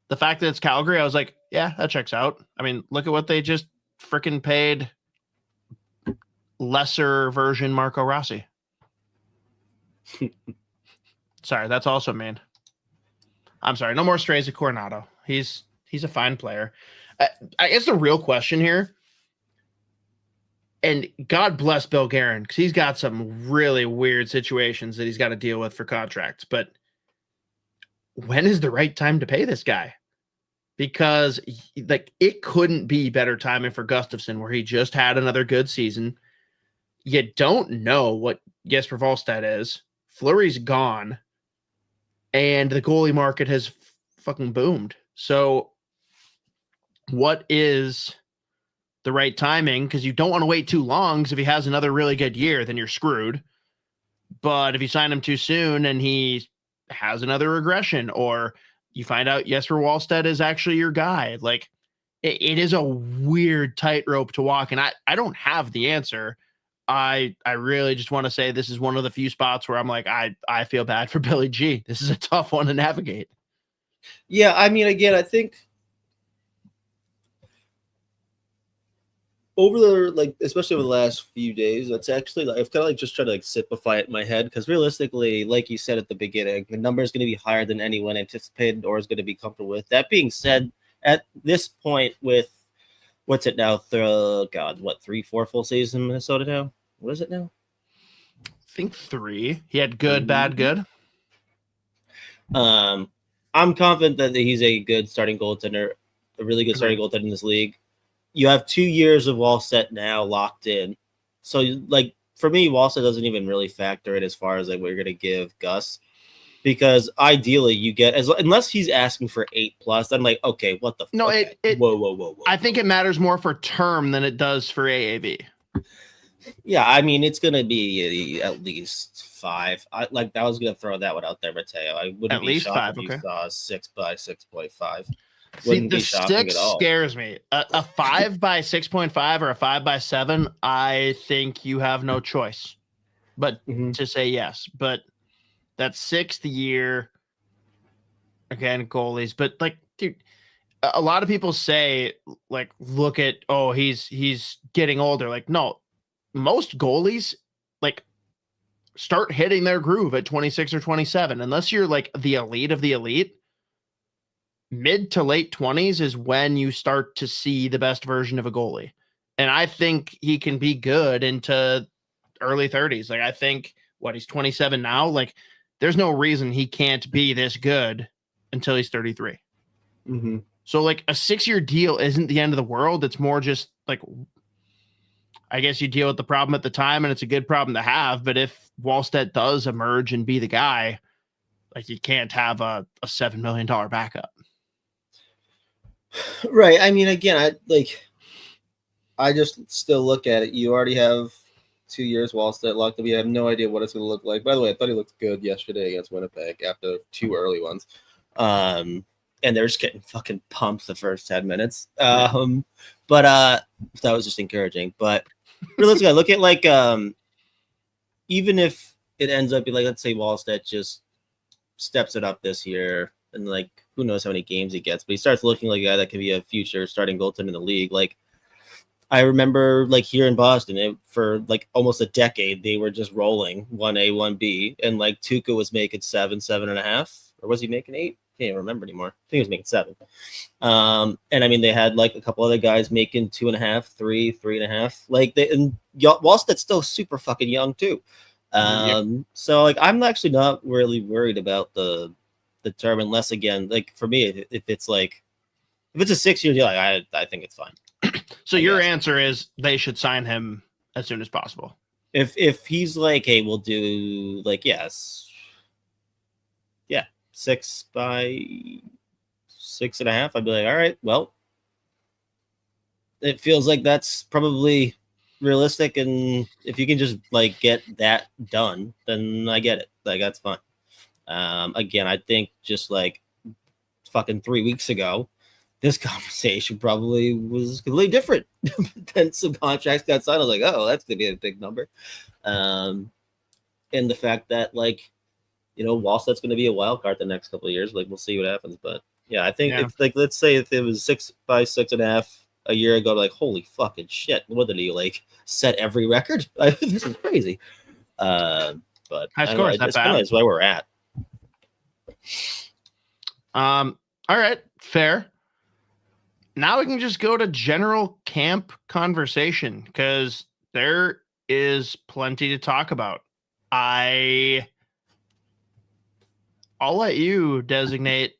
The fact that it's Calgary, I was like, yeah, that checks out. I mean, look at what they just freaking paid lesser version Marco Rossi. Sorry, that's also mean. I'm sorry. No more strays at Coronado. He's a fine player. I guess the real question here, and God bless Bill Guerin, because he's got some really weird situations that he's got to deal with for contracts. But when is the right time to pay this guy? Because like it couldn't be better timing for Gustavsson, where he just had another good season. You don't know what Jesper Wallstedt is. Fleury's gone. And the goalie market has fucking boomed. So what is the right timing? Because you don't want to wait too long, because if he has another really good year, then you're screwed. But if you sign him too soon and he has another regression, or you find out Jesper Wallstedt is actually your guy, like it is a weird tightrope to walk. And I don't have the answer. I really just want to say this is one of the few spots where I'm like, I feel bad for Billy G. This is a tough one to navigate. Yeah, I mean, again, I think especially over the last few days, that's actually I've kind of like just tried to like simplify it in my head, because realistically, like you said at the beginning, the number is going to be higher than anyone anticipated or is going to be comfortable with. That being said, at this point with what's it now? 3-4 full season in Minnesota now? What is it now? I think 3. He had good, bad, good. I'm confident that he's a good starting goaltender, a really good starting goaltender in this league. You have 2 years of Wallstedt now locked in. So, like, for me, Wallstedt doesn't even really factor in as far as like what you're going to give Gus. Because ideally you get, unless he's asking for 8+, I'm like, okay, what the fuck? No, whoa. I think it matters more for term than it does for AAV. Yeah, I mean, it's going to be at least 5. I was going to throw that one out there, Mateo. I wouldn't at be least shocked 5, if you saw 6 by 6.5. See, the 6 scares me. A 5 by 6.5 or a 5 by 7, I think you have no choice but to say yes. But that 6th year, again, goalies. But like, dude, a lot of people say, like, look at, oh, he's getting older. Like, no, most goalies like start hitting their groove at 26 or 27, unless you're like the elite of the elite. Mid to late 20s is when you start to see the best version of a goalie. And I think he can be good into early 30s. Like, I think he's 27 now. Like, there's no reason he can't be this good until he's 33. Mm-hmm. So like a 6-year deal isn't the end of the world. It's more just like, I guess you deal with the problem at the time, and it's a good problem to have. But if Wallstedt does emerge and be the guy, like, you can't have a $7 million backup. Right. I mean, again, I just still look at it. You already have 2 years Wallstedt locked up. You have no idea what it's going to look like. By the way, I thought he looked good yesterday against Winnipeg after 2 early ones. and they're just getting fucking pumped the first 10 minutes. But that was just encouraging. But realistically, I look at like even if it ends up being like, let's say Wallstedt just steps it up this year, and like who knows how many games he gets, but he starts looking like a guy that could be a future starting goaltender in the league. Like I remember like here in Boston, for like almost a decade, they were just rolling 1A, 1B, and like Tuukka was making 7.5, or was he making 8? Can't even remember anymore. I think he was making 7. And I mean, they had like a couple other guys making 2.5, 3, 3.5. Like and Wallstedt's still super fucking young too. So like I'm actually not really worried about the term, unless again, like for me, if it's a 6-year deal, like, I think it's fine. So your answer is they should sign him as soon as possible. If he's like, hey, we'll do like 6 by 6.5, I'd be like, all right, well, it feels like that's probably realistic, and if you can just like get that done, then I get it. Like that's fine. Again, I think just like fucking 3 weeks ago, this conversation probably was completely different. Then some contracts got signed. I was like, oh, that's gonna be a big number. And the fact that like, you know, Wallstedt's gonna be a wild card the next couple of years. Like we'll see what happens. But yeah, I think if like let's say if it was 6 by 6.5 a year ago, like holy fucking shit, what did he like set every record? This is crazy. But high scores, that's kind of where we're at. All right, fair. Now we can just go to general camp conversation because there is plenty to talk about. I'll let you designate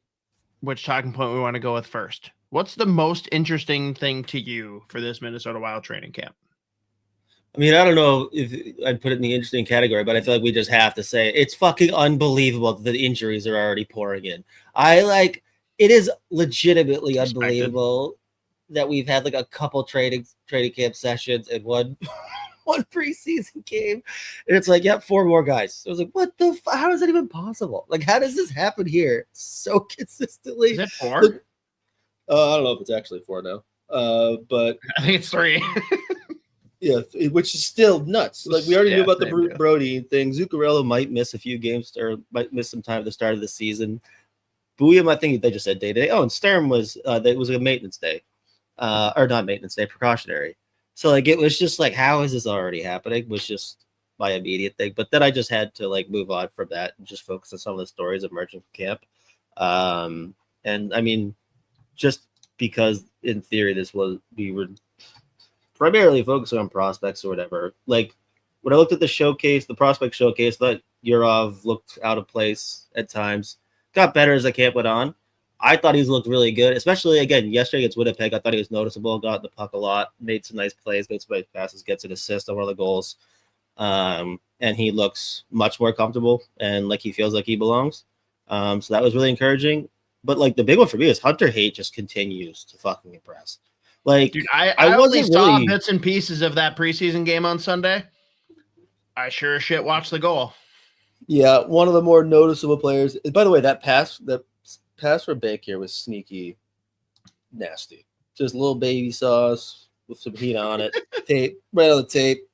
which talking point we want to go with first. What's the most interesting thing to you for this Minnesota Wild training camp? I mean, I don't know if I'd put it in the interesting category, but I feel like we just have to say it's fucking unbelievable that the injuries are already pouring in. It is legitimately unbelievable that we've had like a couple training camp sessions and one preseason game, and it's like, yep, 4 more guys. So I was like, what the? How is that even possible? Like, how does this happen here so consistently? Is it 4? I don't know if it's actually 4 now, but I think it's 3. Yeah, which is still nuts. Like we already knew about the Brody thing. Zuccarello might miss a few games or might miss some time at the start of the season. Buium, I think they just said day-to-day. Oh, and Sturm was that was a maintenance day, or not maintenance day, precautionary. So like it was just like, how is this already happening? Was just my immediate thing. But then I just had to like move on from that and just focus on some of the stories emerging from camp. And I mean, just because in theory we were primarily focusing on prospects or whatever. Like when I looked at the prospect showcase, that Yurov looked out of place at times. Got better as the camp went on. I thought he's looked really good, especially again yesterday against Winnipeg. I thought he was noticeable, got the puck a lot, made some nice plays, made some nice passes, gets an assist on one of the goals. And he looks much more comfortable and like he feels like he belongs. So that was really encouraging. But like the big one for me is Hunter Haight just continues to fucking impress. Like, dude, I only saw bits and pieces of that preseason game on Sunday. I sure as shit watched the goal. Yeah, one of the more noticeable players. By the way, that pass for Bake here was sneaky, nasty. Just a little baby sauce with some heat on it. Tape, right on the tape.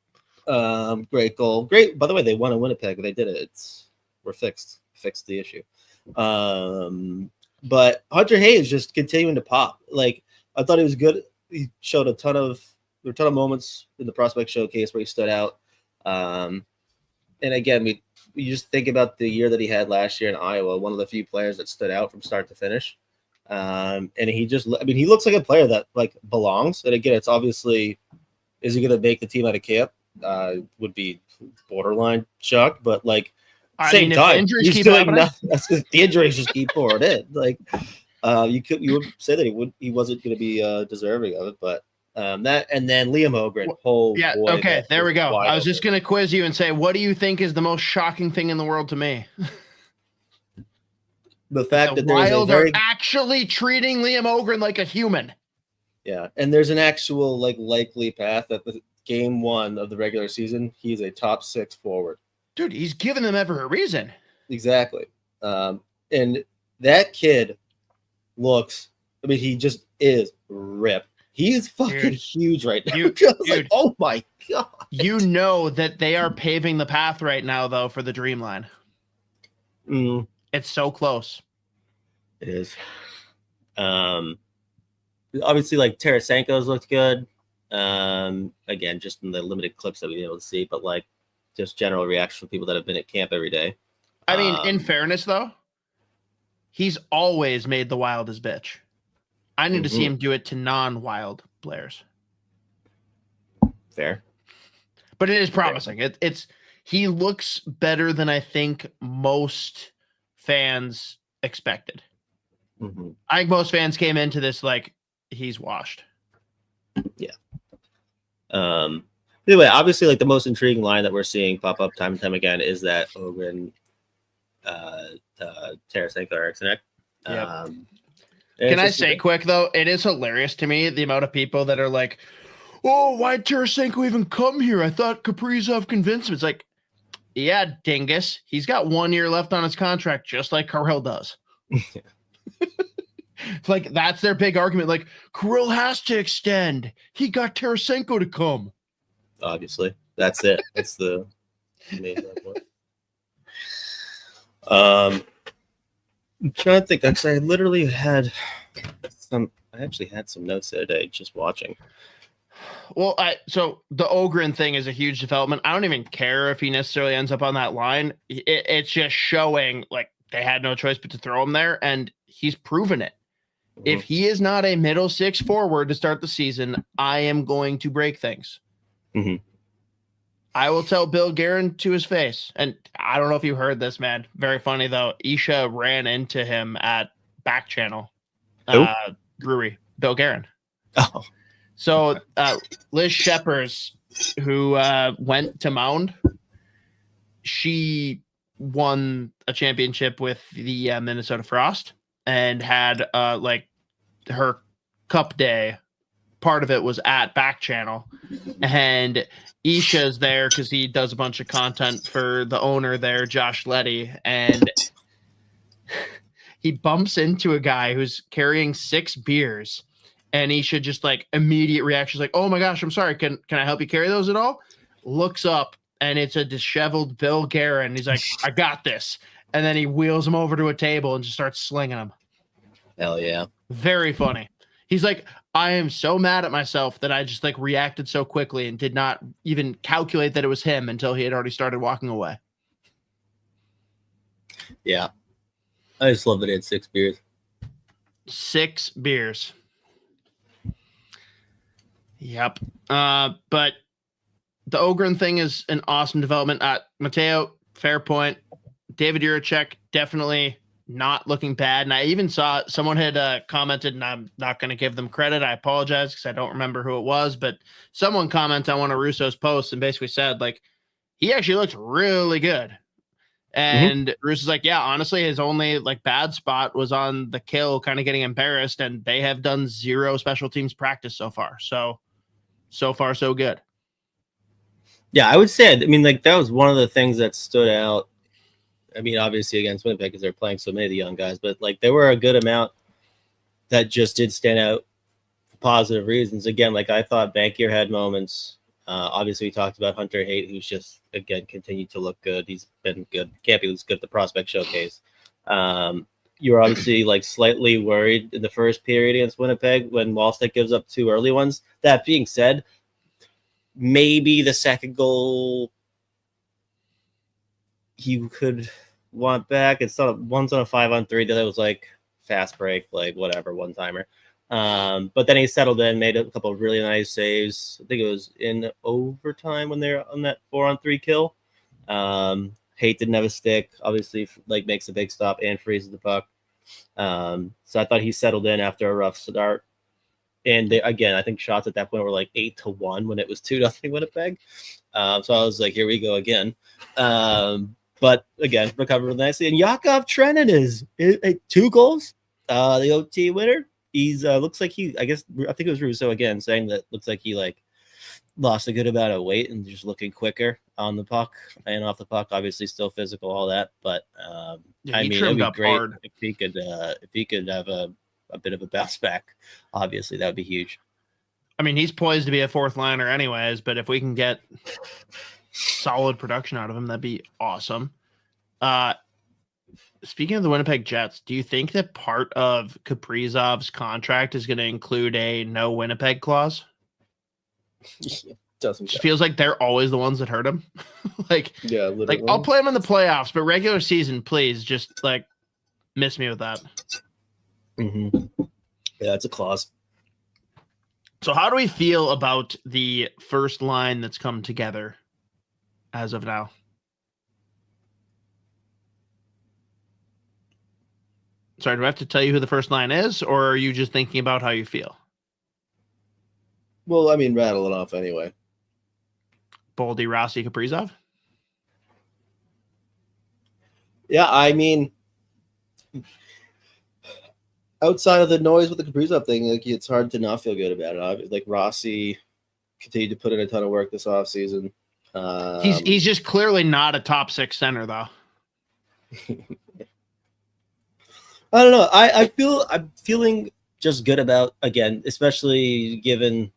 Great goal. Great. By the way, they won in Winnipeg. They did it. We're fixed the issue. But Hunter Haight is just continuing to pop. Like I thought he was good. He showed there were a ton of moments in the prospect showcase where he stood out. And again, you just think about the year that he had last year in Iowa, one of the few players that stood out from start to finish. And he looks like a player that like belongs. And again, it's obviously, is he going to make the team out of camp? Would be borderline shock, but like same time, he's doing nothing. That's because the injuries just keep pouring in. Like you would say that he wasn't going to be deserving of it, but that and then Liam Ogren. Okay, there we go. I was just going to quiz you and say, what do you think is the most shocking thing in the world to me? The fact that Wild are actually treating Liam Ogren like a human. Yeah, and there's an actual like likely path that the game 1 of the regular season, he's a top 6 forward. Dude, he's giving them ever a reason. Exactly. And that kid looks. I mean, he just is ripped. He's fucking huge right now. Dude, oh my god! You know that they are paving the path right now, though, for the dream line. It's so close. It is. Obviously, like Tarasenko's looked good. Again, just in the limited clips that we've been able to see, but like just general reaction from people that have been at camp every day. I mean, in fairness, though, he's always made the Wild his bitch. I need to see him do it to non-Wild players. Fair. But it is promising. He looks better than I think most fans expected. I think most fans came into this like he's washed. Yeah. Anyway, obviously, like the most intriguing line that we're seeing pop up time and time again is that Ogren, Tarasenko, Eriksson. Yep. Can I say quick though? It is hilarious to me the amount of people that are like, "Oh, why'd Tarasenko even come here? I thought Kaprizov convinced him." It's like, yeah, dingus. He's got 1 year left on his contract, just like Kirill does. Like that's their big argument. Like Kirill has to extend. He got Tarasenko to come. Obviously, that's it. That's the main point. I'm trying to think. Actually, I actually had some notes the other day just watching. Well, so the Ogren thing is a huge development. I don't even care if he necessarily ends up on that line. It's just showing like they had no choice but to throw him there, and he's proven it. If he is not a middle six forward to start the season, I am going to break things. I will tell Bill Guerin to his face. And I don't know if you heard this, man. Very funny, though. Isha ran into him at Back Channel Brewery. Bill Guerin. Oh. So Liz Sheppers, who went to Mound, she won a championship with the Minnesota Frost and had like her cup day. Part of it was at Back Channel, and Isha's there because he does a bunch of content for the owner there, Josh Letty, and he bumps into a guy who's carrying 6 beers, and Isha just like immediate reaction is like, "Oh my gosh, I'm sorry. Can I help you carry those at all?" Looks up, and it's a disheveled Bill Guerin. He's like, "I got this," and then he wheels him over to a table and just starts slinging him. Hell yeah. Very funny. He's like, "I am so mad at myself that I just like reacted so quickly and did not even calculate that it was him until he had already started walking away." Yeah. I just love that he had 6 beers. 6 beers. Yep. But the Ogren thing is an awesome development. Mateo, fair point. David Juracek, definitely not looking bad. And I even saw someone had commented, and I'm not going to give them credit. I apologize because I don't remember who it was, but someone commented on one of Russo's posts and basically said, like, he actually looks really good. And Russo's like, yeah, honestly, his only like bad spot was on the kill, kind of getting embarrassed, and they have done 0 special teams practice so far. So far, so good. Yeah, I would say, I mean, like, that was one of the things that stood out. I mean, obviously against Winnipeg because they're playing so many of the young guys, but like there were a good amount that just did stand out for positive reasons. Again, like I thought Bankier had moments. Obviously we talked about Hunter Haight, who's just, again, continued to look good. He's been good. Campy was good at the prospect showcase. You were obviously like slightly worried in the first period against Winnipeg when Wallstedt gives up 2 early ones. That being said, maybe the second goal you could want back. It's not one's on a 5-on-3. The other was like fast break, like whatever, one timer. But then he settled in, made a couple of really nice saves. I think it was in overtime when they're on that 4-on-3 kill. Haight didn't have a stick, obviously, like makes a big stop and freezes the puck. So I thought he settled in after a rough start. And they, again, I think shots at that point were like 8-1 when it was 2-0 Winnipeg. So I was like, here we go again. But again, recovered nicely. And Yakov Trenin is 2 goals. The OT winner. He's looks like I think it was Russo again saying that looks like he like lost a good amount of weight and just looking quicker on the puck and off the puck. Obviously, still physical, all that. But I mean, it'd be great if he could have a a bit of a bounce back. Obviously, that would be huge. I mean, he's poised to be a fourth liner anyways, but if we can get solid production out of him, that'd be awesome. Speaking of the Winnipeg Jets, do you think that part of Kaprizov's contract is going to include a no Winnipeg clause? Doesn't It feels like they're always the ones that hurt him. Yeah, literally. Like I'll play him in the playoffs, but regular season, please just like miss me with that. Mm-hmm. Yeah, that's a clause. So how do we feel about the first line that's come together as of now? Sorry, do I have to tell you who the first line is, or are you just thinking about how you feel? Well, I mean, rattle it off anyway. Boldy, Rossi, Kaprizov? Yeah, I mean, outside of the noise with the Kaprizov thing, like it's hard to not feel good about it. Like Rossi continued to put in a ton of work this offseason. He's just clearly not a top six center, though. I don't know. I'm feeling just good about, again, especially given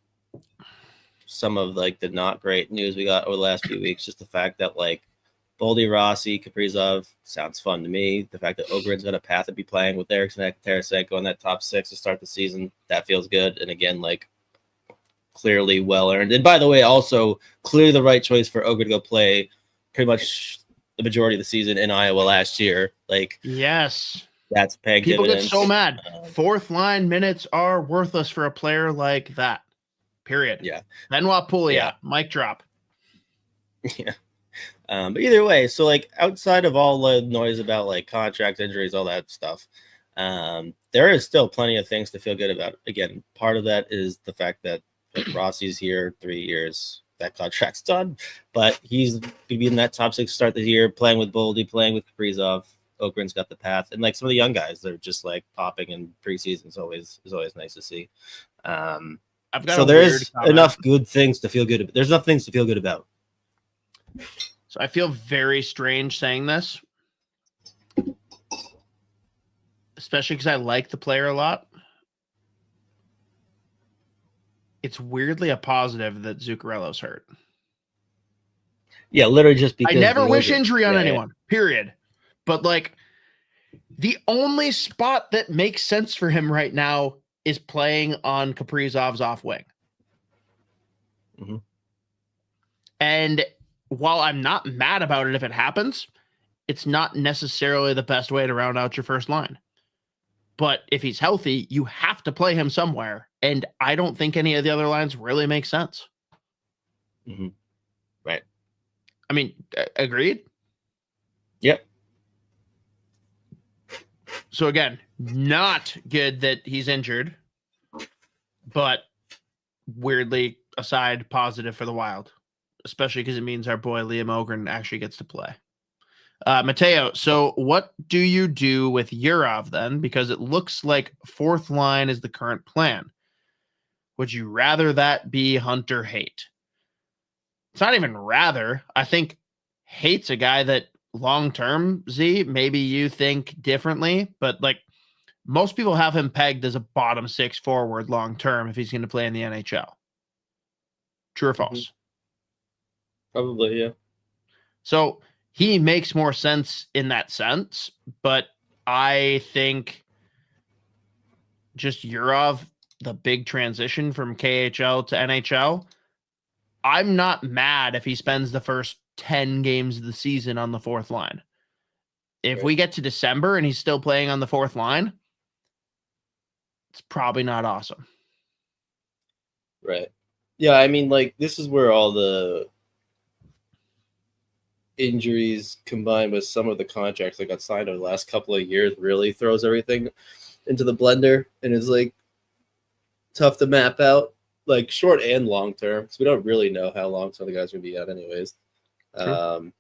some of like the not great news we got over the last few weeks. Just the fact that like Boldy, Rossi, Kaprizov sounds fun to me. The fact that Ogren's got a path to be playing with Eriksson, Tarasenko in that top six to start the season, that feels good. And again, like clearly well earned. And by the way, also clearly the right choice for Ogren to go play pretty much the majority of the season in Iowa last year. Like, yes. That's paying People dividends. get so mad. Fourth line minutes are worthless for a player like that. Period. Yeah. Benoit Pouliot, mic drop. Yeah. But either way, so like outside of all the noise about like contract injuries, all that stuff, there is still plenty of things to feel good about. Again, part of that is the fact that like, Rossi's here 3 years. That contract's done, but he's going to be in that top six start the year, playing with Boldy, playing with Kaprizov. Ogren's got the path, and like some of the young guys, they're just like popping in preseason. Is always nice to see. So there is enough good things to feel good about. There's enough things to feel good about. So I feel very strange saying this, especially because I like the player a lot. It's weirdly a positive that Zuccarello's hurt. Yeah, literally just because I never wish injury on anyone. Period. But like the only spot that makes sense for him right now is playing on Kaprizov's off wing. Mm-hmm. And while I'm not mad about it if it happens, it's not necessarily the best way to round out your first line. But if he's healthy, you have to play him somewhere. And I don't think any of the other lines really make sense. Mm-hmm. Right. I mean, agreed? Yep. So again, not good that he's injured, but weirdly aside positive for the Wild, especially because it means our boy Liam Ogren actually gets to play. Mateo, so what do you do with Yurov then? Because it looks like fourth line is the current plan. Would you rather that be Hunter Haight? It's not even rather. I think Haight's a guy that long-term, Z, maybe you think differently, but like most people have him pegged as a bottom six forward long-term if he's going to play in the NHL. True or false? Probably, yeah. So he makes more sense in that sense, but I think just Yurov, the big transition from KHL to NHL, I'm not mad if he spends the first 10 games of the season on the fourth line. If we get to December and he's still playing on the fourth line, it's probably not awesome. Right. Yeah, I mean, like, this is where all the injuries combined with some of the contracts that got signed over the last couple of years really throws everything into the blender and is, like, tough to map out, like, short and long term, because we don't really know how long some of the guys are going to be out anyways. True.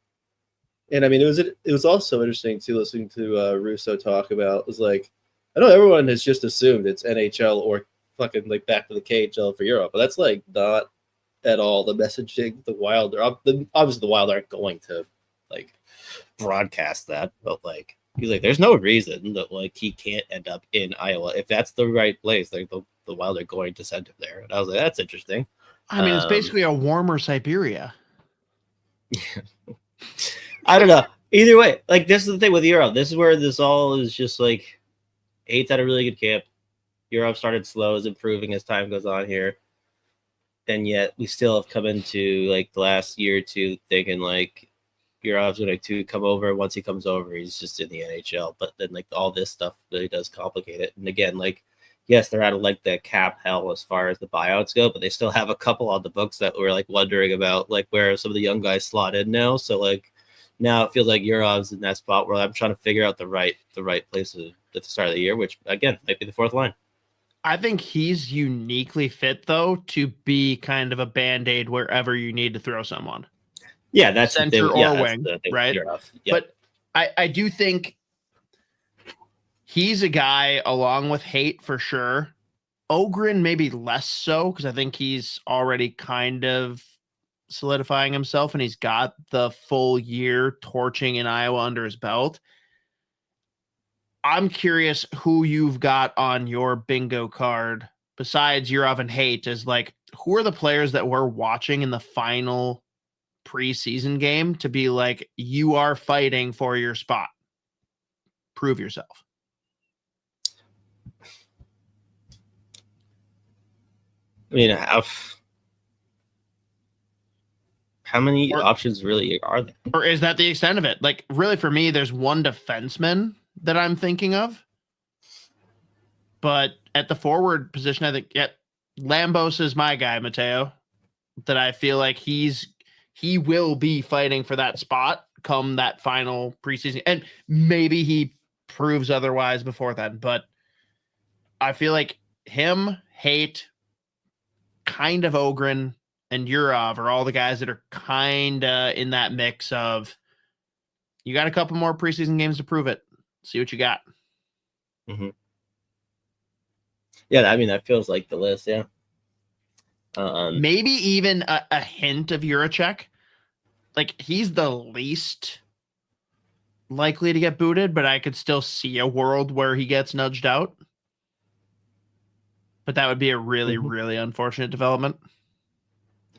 And I mean, it was also interesting too listening to Russo talk about. It was like, I know everyone has just assumed it's NHL or fucking like back to the KHL for Europe, but that's like not at all the messaging. The Wild are obviously the Wild aren't going to like broadcast that, but like He's like, there's no reason that like he can't end up in Iowa if that's the right place. Like the Wild are going to send him there. And I was like, that's interesting. I mean, it's basically a warmer Siberia. I don't know. Either way, like this is the thing with Yurov. This is where this all is just like Hate's had a really good camp. Yurov started slow, is improving as time goes on here. And yet we still have come into like the last year or two thinking like Yurov's going to come over. Once he comes over, he's just in the NHL. But then like all this stuff really does complicate it. And again, like, yes, they're out of like the cap hell as far as the buyouts go, but they still have a couple on the books that we're like wondering about like where some of the young guys slot in now. So like now it feels like Yurov's in that spot where I'm trying to figure out the right place at the start of the year, which again might be the fourth line. I think he's uniquely fit, though, to be kind of a Band-Aid wherever you need to throw someone. Yeah, that's center or wing, right? Yep. But I do think he's a guy, along with Hate for sure. Ogren maybe less so, because I think he's already kind of solidifying himself, and he's got the full year torching in Iowa under his belt. I'm curious who you've got on your bingo card besides Yurov and Hate is like, who are the players that we're watching in the final preseason game to be like, you are fighting for your spot. Prove yourself. I mean, how many options really are there? Or is that the extent of it? Like, really, for me, there's one defenseman that I'm thinking of. But at the forward position, I think, Lambos is my guy, Mateo. That I feel like he will be fighting for that spot come that final preseason. And maybe he proves otherwise before then. But I feel like him, Hate, kind of Ogren, and Yurov are all the guys that are kind of in that mix of, you got a couple more preseason games to prove it. See what you got. Mm-hmm. Yeah, I mean, that feels like the list, yeah. Maybe even a hint of Juracek. Like, he's the least likely to get booted, but I could still see a world where he gets nudged out. But that would be a really, really unfortunate development.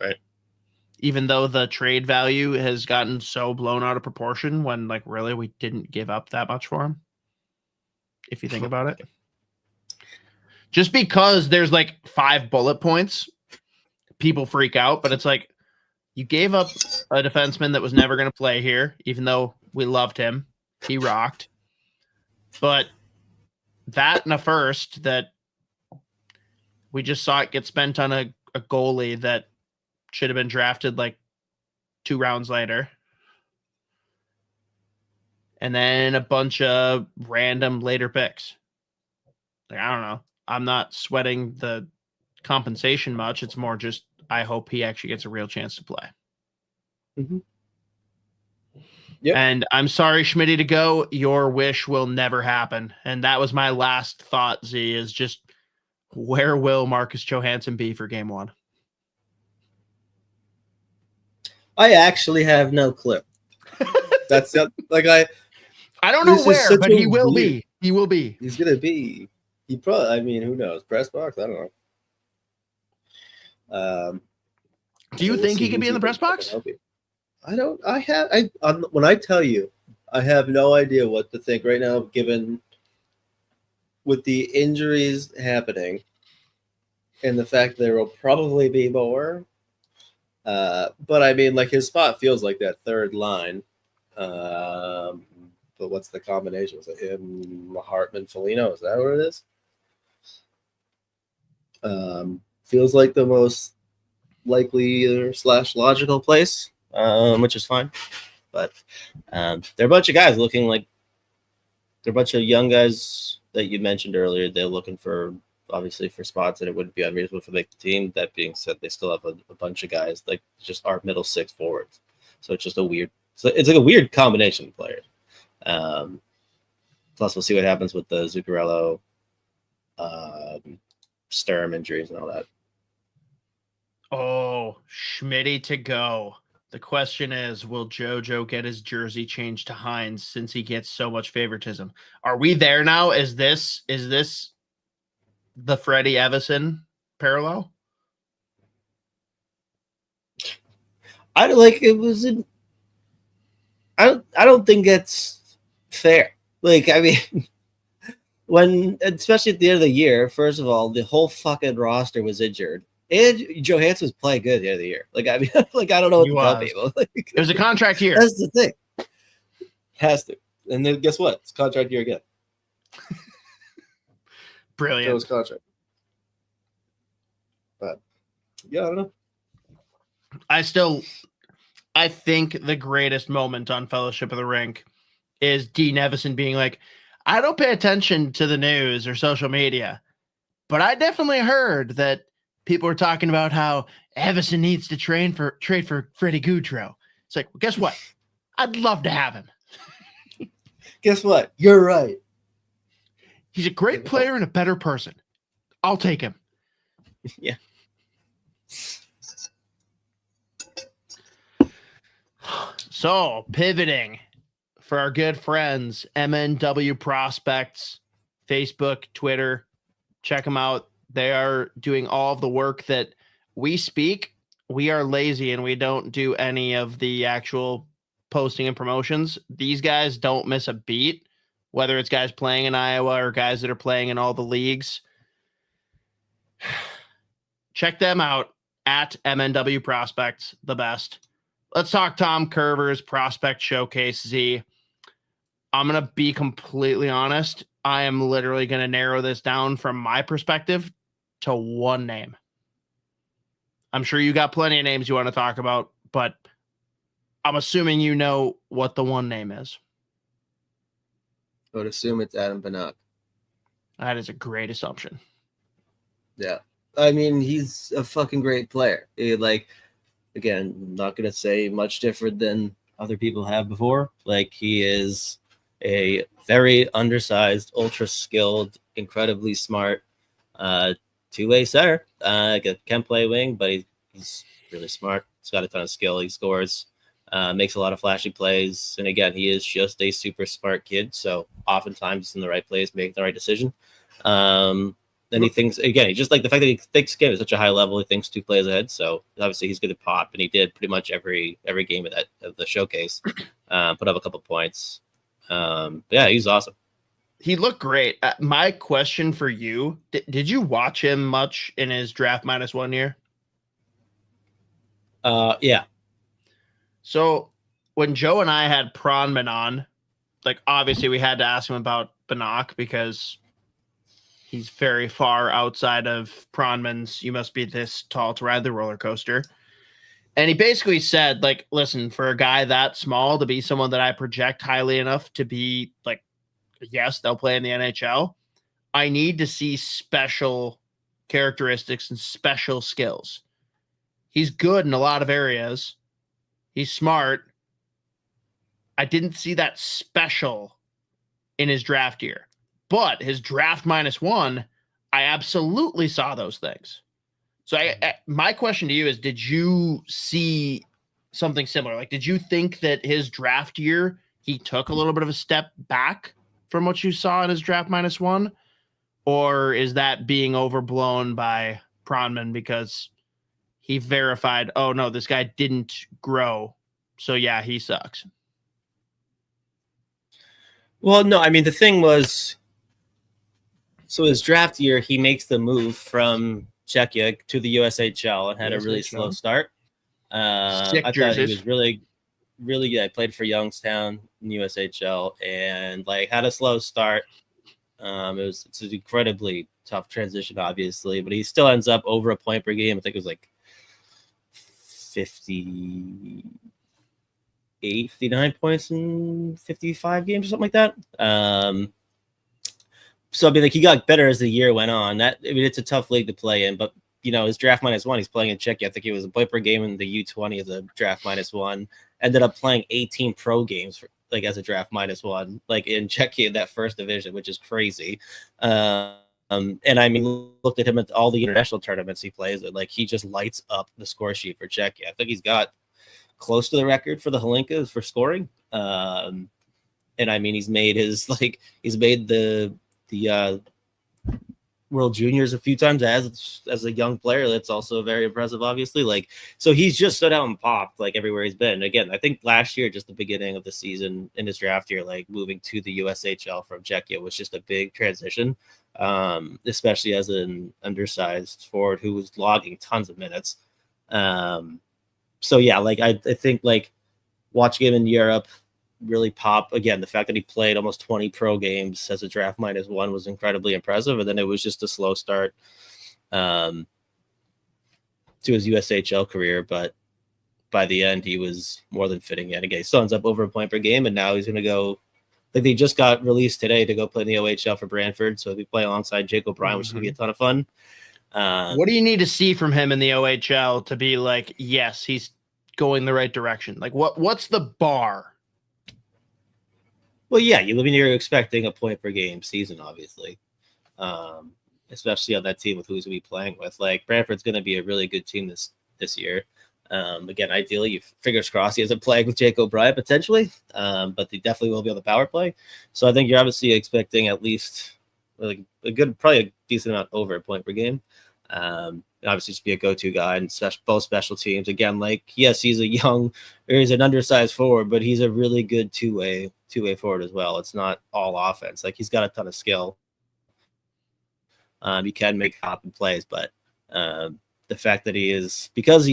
Right. Even though the trade value has gotten so blown out of proportion when, like, really we didn't give up that much for him. If you think about it. Just because there's like 5 bullet points, people freak out, but it's like, you gave up a defenseman that was never going to play here, even though we loved him. He rocked. But that and a first that we just saw it get spent on a goalie that should have been drafted like 2 rounds later. And then a bunch of random later picks. Like, I don't know. I'm not sweating the compensation much. It's more just, I hope he actually gets a real chance to play. Mm-hmm. Yep. And I'm sorry, Schmitty, to go. Your wish will never happen. And that was my last thought, Z, is just, where will Marcus Johansson be for game 1? I actually have no clue. That's like I don't know where, but he will be. He will be. He's gonna be. He probably. I mean, who knows? Press box. I don't know. Do you think he could be in the press box? I don't. When I tell you, I have no idea what to think right now, given with the injuries happening and the fact there will probably be more. But I mean, like, his spot feels like that third line. But what's the combination? Is it him, Hartman, Foligno? Is that what it is? Feels like the most likely / logical place, which is fine. But they're a bunch of guys looking like they're a bunch of young guys that you mentioned earlier. They're looking for, obviously, for spots, and it wouldn't be unreasonable to make the team. That being said, they still have a bunch of guys like just our middle 6 forwards. So it's just it's like a weird combination of players. Plus, we'll see what happens with the Zuccarello, Sturm injuries and all that. Oh, Schmitty to go. The question is, will JoJo get his jersey changed to Hines since he gets so much favoritism? Are we there now? Is this the Freddie Evison parallel? I like it was in. I don't think it's fair. Like, I mean, when especially at the end of the year, first of all, the whole fucking roster was injured. And Johansson was playing good at the end of the year. Like, I mean, like, I don't know what to tell people. Like, it was a contract year. That's the thing. Has to. And then guess what? It's contract year again. Brilliant. So it's contract. But yeah, I don't know. I think the greatest moment on Fellowship of the Rink is Dean Evison being like, I don't pay attention to the news or social media, but I definitely heard that people were talking about how Evison needs to trade for Freddie Gaudreau. It's like, well, guess what? I'd love to have him. Guess what? You're right. He's a great player and a better person. I'll take him. Yeah. So, pivoting for our good friends, MNW Prospects, Facebook, Twitter, check them out. They are doing all of the work that we speak. We are lazy and we don't do any of the actual posting and promotions. These guys don't miss a beat, whether it's guys playing in Iowa or guys that are playing in all the leagues. Check them out at MNW Prospects, the best. Let's talk Tom Curver's Prospect Showcase, Z. I'm going to be completely honest. I am literally going to narrow this down from my perspective to one name. I'm sure you got plenty of names you want to talk about, but I'm assuming you know what the one name is. I would assume it's Adam Bannock. That is a great assumption. Yeah. I mean, he's a fucking great player. Again, not going to say much different than other people have before. Like, he is a very undersized, ultra skilled, incredibly smart two-way center. Can play wing, but he's really smart. He's got a ton of skill. He scores, makes a lot of flashy plays. And again, he is just a super smart kid. So oftentimes he's in the right place, making the right decision. Then he thinks, again, he just like the fact that he thinks again at such a high level, he thinks 2 plays ahead. So obviously he's good at pop, and he did pretty much every game of the showcase. Put up a couple points. But yeah, he's awesome. He looked great. My question for you, did you watch him much in his draft -1 year? Yeah. So when Joe and I had Pronman on, like, obviously we had to ask him about Bannock because he's very far outside of Pronman's "you must be this tall to ride the roller coaster." And he basically said, like, listen, for a guy that small to be someone that I project highly enough to be like, yes, they'll play in the NHL, I need to see special characteristics and special skills. He's good in a lot of areas. He's smart. I didn't see that special in his draft year. But his draft -1, I absolutely saw those things. So my question to you is, did you see something similar? Like, did you think that his draft year, he took a little bit of a step back from what you saw in his draft -1? Or is that being overblown by Pronman because he verified, oh, no, this guy didn't grow. So, yeah, he sucks. Well, no, I mean, the thing was, so his draft year, he makes the move from Czechia to the USHL and had a really slow start. I thought he was really, really good. I played for Youngstown in USHL and like had a slow start. It's an incredibly tough transition, obviously, but he still ends up over a point per game. I think it was like 59 points in 55 games or something like that. So I mean, like, he got better as the year went on. It's a tough league to play in, but you know, his draft -1, he's playing in Czechia. I think he was a point per game in the U20 as a draft -1. Ended up playing 18 pro games as a draft -1, like in Czechia in that first division, which is crazy. And I mean, looked at him at all the international tournaments he plays, and like he just lights up the score sheet for Czechia. I think he's got close to the record for the Holinkas for scoring. And I mean, he's made the World Juniors a few times as a young player. That's also very impressive, obviously. Like, so he's just stood out and popped like everywhere he's been. Again, I think last year, just the beginning of the season in his draft year, like moving to the USHL from Czechia was just a big transition, especially as an undersized forward who was logging tons of minutes. So yeah, like I think like watching him in Europe really pop. Again, the fact that he played almost 20 pro games as a draft -1 was incredibly impressive. And then it was just a slow start to his USHL career. But by the end, he was more than fitting yet again. He still ends up over a point per game. And now he's going to go, I think they just got released today to go play in the OHL for Brantford. So he'll be playing alongside Jake O'Brien, which is going to be a ton of fun. What do you need to see from him in the OHL to be like, yes, he's going the right direction? Like what's the bar? Well, yeah, you're expecting a point per game season, obviously, especially on that team with who's going to be playing with. Like Brantford's going to be a really good team this year. Again, ideally, fingers crossed he isn't playing with Jake O'Brien potentially, but they definitely will be on the power play. So I think you're obviously expecting at least like probably a decent amount over a point per game. Obviously just be a go-to guy in both special teams. Again, like, yes, he's an undersized forward, but he's a really good two-way forward as well. It's not all offense. Like, he's got a ton of skill. He can make hopping plays, but the fact that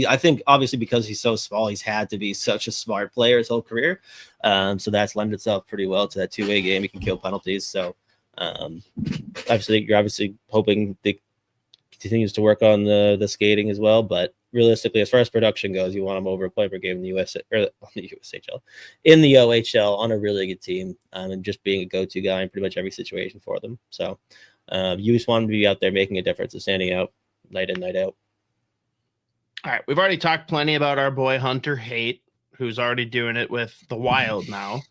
I think obviously because he's so small, he's had to be such a smart player his whole career. So that's lent itself pretty well to that two-way game. He can kill penalties. So you're obviously hoping they continues to work on the skating as well, but realistically, as far as production goes, you want him over a point per game in the USHL, in the OHL on a really good team, and just being a go-to guy in pretty much every situation for them. So you just want him to be out there making a difference and standing out night in, night out. All right, we've already talked plenty about our boy Hunter Haight, who's already doing it with the Wild now.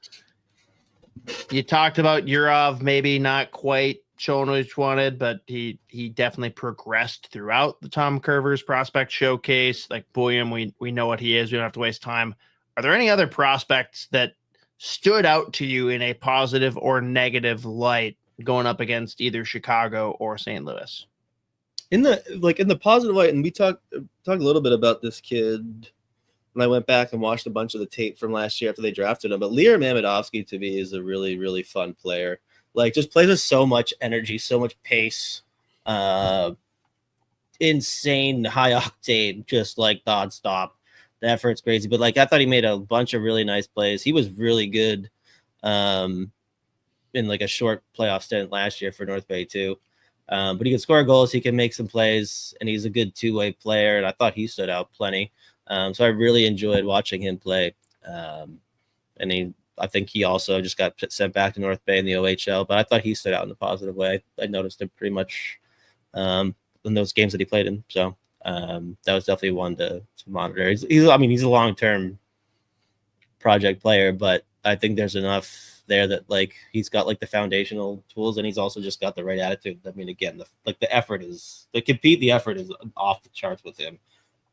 You talked about Yurov maybe not quite showing what he wanted, but he definitely progressed throughout the Tom Curver's prospect showcase. Like William, we know what he is. We don't have to waste time. Are there any other prospects that stood out to you in a positive or negative light going up against either Chicago or St. Louis? In the positive light, and we talked a little bit about this kid when I went back and watched a bunch of the tape from last year after they drafted him. But Lear Mamedovsky to me is a really, really fun player. Like, just plays with so much energy, so much pace, insane high octane, just like nonstop. The effort's crazy, but like I thought he made a bunch of really nice plays. He was really good in like a short playoff stint last year for North Bay too. But he can score goals, he can make some plays, and he's a good two-way player. And I thought he stood out plenty. So I really enjoyed watching him play. And I think he also just got sent back to North Bay in the OHL, but I thought he stood out in a positive way. I noticed him pretty much in those games that he played in. So that was definitely one to monitor. He's a long-term project player, but I think there's enough there that like he's got like the foundational tools, and he's also just got the right attitude. I mean, again, the effort is off the charts with him.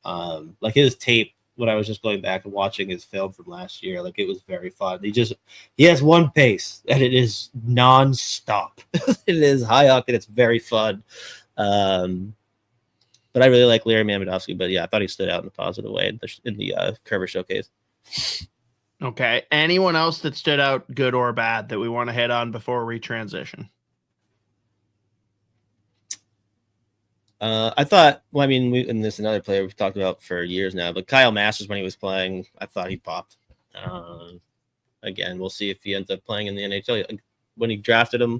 Like his tape, when I was just going back and watching his film from last year, like it was very fun. He has one pace, and it is nonstop. It is high up, and it's very fun. But I really like Larry Mamedovsky. But yeah, I thought he stood out in a positive way in the Curver showcase. Okay. Anyone else that stood out, good or bad, that we want to hit on before we transition? I thought, and this is another player we've talked about for years now, but Kyle Masters, when he was playing, I thought he popped. Again, we'll see if he ends up playing in the NHL. When they drafted him,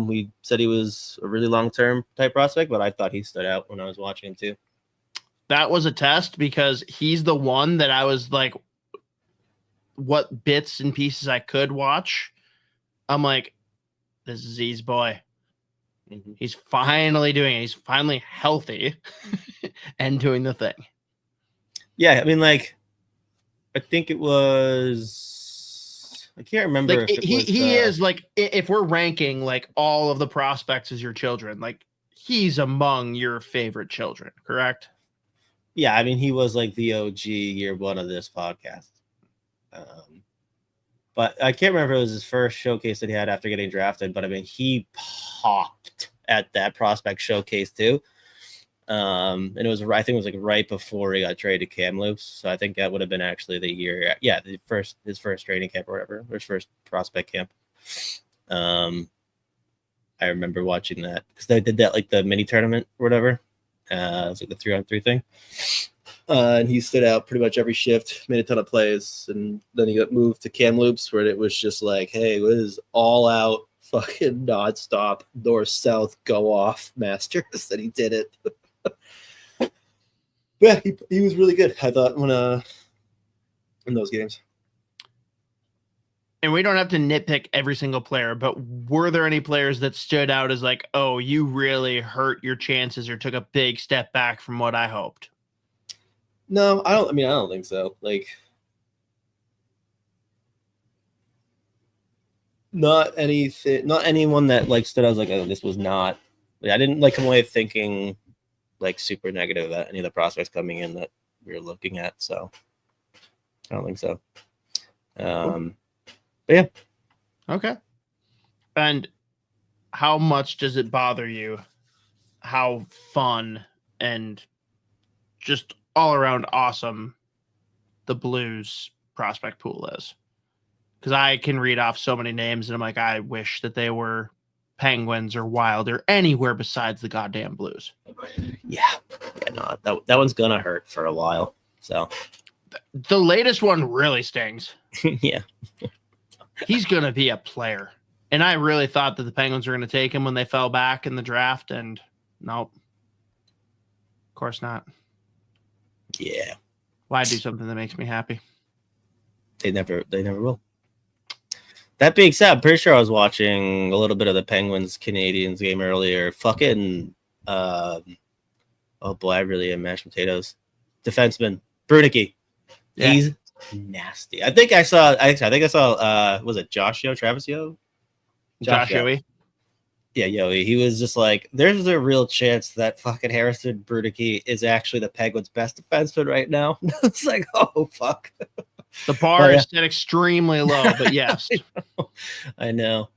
we said he was a really long-term type prospect, but I thought he stood out when I was watching him too. That was a test because he's the one that I was like, what bits and pieces I could watch. I'm like, this is Z's boy. Mm-hmm. He's finally doing it. He's finally healthy and doing the thing. Yeah, I mean, like, I think it was, I can't remember. Like, he is like, if we're ranking like all of the prospects as your children, like he's among your favorite children, correct? Yeah, I mean, he was like the OG year one of this podcast. But I can't remember if it was his first showcase that he had after getting drafted. But I mean, he popped at that prospect showcase too. And it was, I think it was like right before he got traded to Kamloops. So I think that would have been actually the year, his first training camp or whatever, his first prospect camp. I remember watching that because they did that like the mini tournament or whatever. It was like the 3-on-3 thing. And he stood out pretty much every shift, made a ton of plays, and then he got moved to Kamloops where it was just like, hey, it was all out, fucking nonstop, north south go off Masters, and he did it. Yeah, he was really good, I thought, when in those games. And we don't have to nitpick every single player, but were there any players that stood out as like, oh, you really hurt your chances or took a big step back from what I hoped? No, I don't think so. Like, not anyone that like stood out as like, oh, this was not. Like, I didn't like come away thinking like super negative about any of the prospects coming in that we were looking at. So I don't think so. But yeah. Okay. And how much does it bother you how fun and just all around awesome the Blues prospect pool is? Because I can read off so many names and I'm like, I wish that they were Penguins or Wild or anywhere besides the goddamn Blues. Yeah, no, that one's gonna hurt for a while. So the latest one really stings. Yeah. He's gonna be a player. And I really thought that the Penguins were gonna take him when they fell back in the draft, and nope. Of course not. Yeah. Why do something that makes me happy? They never will. That being said, I'm pretty sure I was watching a little bit of the Penguins Canadians game earlier. Fucking oh boy, I really am mashed potatoes. Defenseman Brunicky. Yeah. He's nasty. I think I saw was it Josh Yo, Travis Yo? Josh Yowie. Yeah, Yowie. He was just like, there's a real chance that fucking Harrison Brunicky is actually the Penguins' best defenseman right now. It's like, oh fuck. The bar is set extremely low, but yes. I know.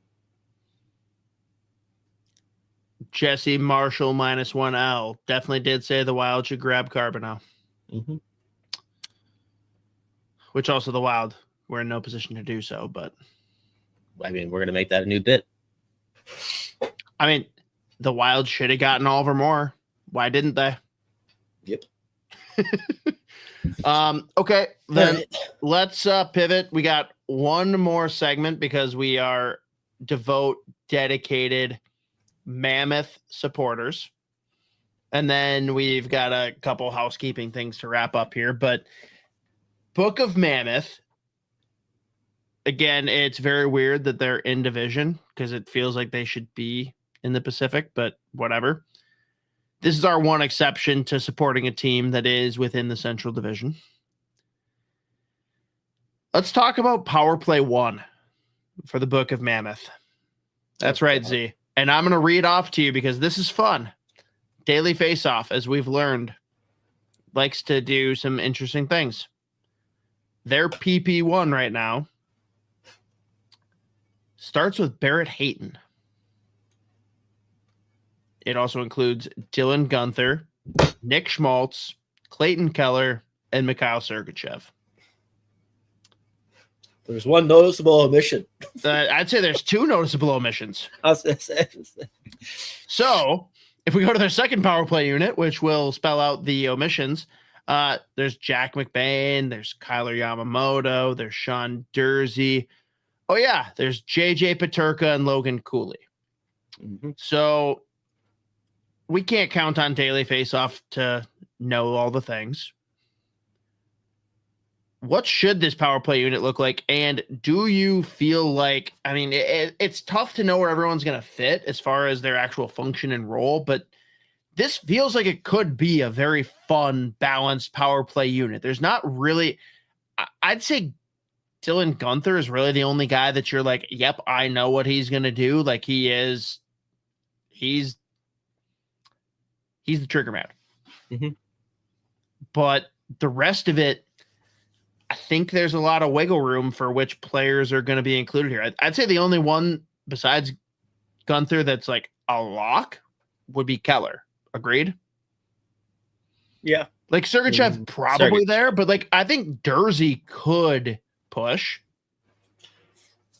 Jesse Marshall -1L definitely did say the Wild should grab Carbonell. Mm-hmm. Which also the Wild were in no position to do so, but I mean, we're going to make that a new bit. I mean, the Wild should have gotten Oliver Moore. Why didn't they? Yep. Okay, then let's pivot. We got one more segment because we are dedicated Mammoth supporters. And then we've got a couple housekeeping things to wrap up here. But Book of Mammoth, again, it's very weird that they're in division because it feels like they should be in the Pacific, but whatever. This is our one exception to supporting a team that is within the Central Division. Let's talk about Power Play 1 for the Book of Mammoth. That's right, Z. And I'm going to read off to you because this is fun. Daily Faceoff, as we've learned, likes to do some interesting things. Their PP1 right now starts with Barrett Hayton. It also includes Dylan Gunther, Nick Schmaltz, Clayton Keller, and Mikhail Sergachev. There's one noticeable omission. I'd say there's two noticeable omissions. So, if we go to their second power play unit, which will spell out the omissions, there's Jack McBain, there's Kyler Yamamoto, there's Sean Dursey. Oh, yeah, there's JJ Peterka and Logan Cooley. Mm-hmm. So, we can't count on Daily Faceoff to know all the things. What should this power play unit look like? And do you feel like, I mean, it's tough to know where everyone's going to fit as far as their actual function and role, but this feels like it could be a very fun, balanced power play unit. There's not really, I'd say Dylan Gunther is really the only guy that you're like, yep, I know what he's going to do. Like he's the trigger man. Mm-hmm. but the rest of it, I think there's a lot of wiggle room for which players are going to be included here. I'd say the only one besides Gunther that's like a lock would be Keller. Agreed? Yeah. Like Sergachev probably Sergachev. there, but like I think Dursey could push.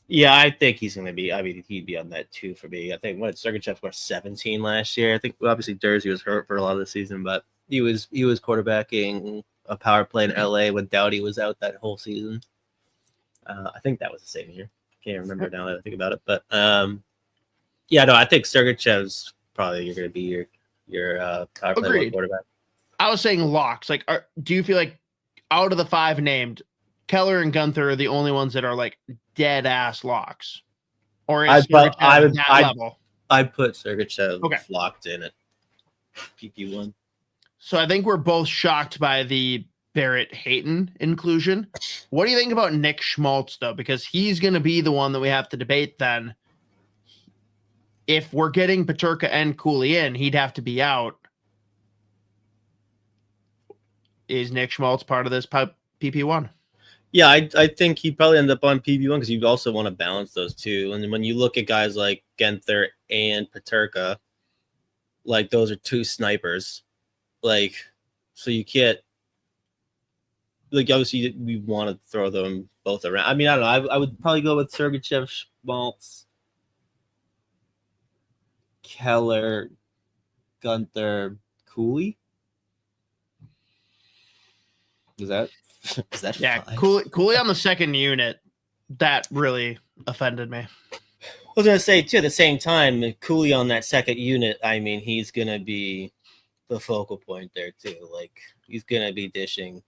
Yeah, I think he's going to be. I mean, he'd be on that too for me. I think Sergachev was 17 last year. I think obviously Dursey was hurt for a lot of the season, but he was quarterbacking a power play in LA when Doughty was out that whole season. I think that was the same year. Can't remember now that I think about it, but yeah, no, I think Sergachev's probably going to be your power play quarterback. I was saying locks. Like, do you feel like out of the 5 named, Keller and Gunther are the only ones that are like dead ass locks? Or is Sergachev that level? I'd put Sergachev locked in at PP1. So I think we're both shocked by the Barrett Hayton inclusion. What do you think about Nick Schmaltz, though? Because he's going to be the one that we have to debate then. If we're getting Peterka and Cooley in, he'd have to be out. Is Nick Schmaltz part of this PP1? Yeah, I think he'd probably end up on PP1 because you also want to balance those two. And when you look at guys like Gunther and Peterka, like those are 2 snipers. Like, so you can't, like, obviously we want to throw them both around. I mean, I don't know. I would probably go with Sergachev, Schmaltz, Keller, Gunther, Cooley. Is that yeah? 5? Cooley on the second unit. That really offended me. I was gonna say too. At the same time, Cooley on that second unit. I mean, he's gonna be the focal point there too. Like he's gonna be dishing.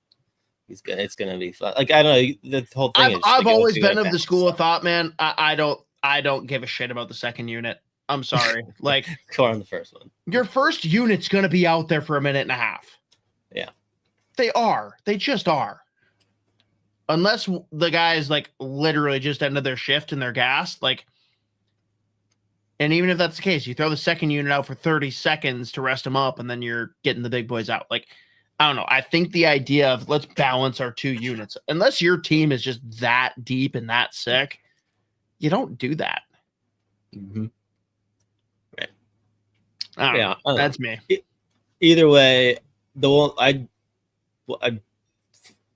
It's gonna be fun. Like I don't know. The whole thing. I've always been of the school of thought, man. I don't give a shit about the second unit. I'm sorry. Like go on the first one. Your first unit's gonna be out there for a minute and a half. Yeah. They are. They just are. Unless the guys like literally just ended their shift and they're gassed, like, and even if that's the case, you throw the second unit out for 30 seconds to rest them up, and then you're getting the big boys out. Like, I don't know. I think the idea of let's balance our 2 units, unless your team is just that deep and that sick, you don't do that. Mm-hmm. Right. Yeah, that's me. Either way, the one I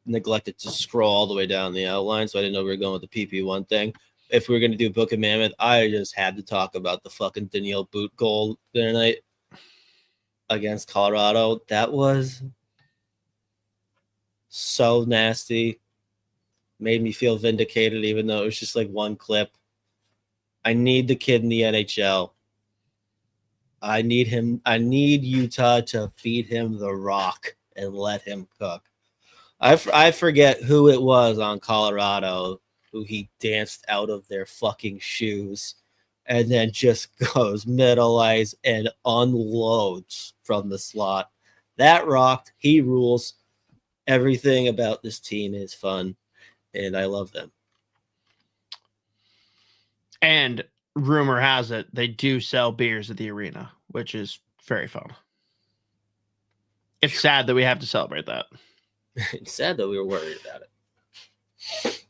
neglected to scroll all the way down the outline, so I didn't know we were going with the PP1 thing. If we were going to do Book of Mammoth, I just had to talk about the fucking Danielle Boot goal the other night against Colorado. That was so nasty. Made me feel vindicated, even though it was just like one clip. I need the kid in the NHL. I need him. I need Utah to feed him the rock and let him cook. I forget who it was on Colorado who he danced out of their fucking shoes and then just goes middle ice and unloads from the slot. That rocked. He rules. Everything about this team is fun, and I love them. And rumor has it they do sell beers at the arena, which is very fun. It's sad that we have to celebrate that. It's sad that we were worried about it.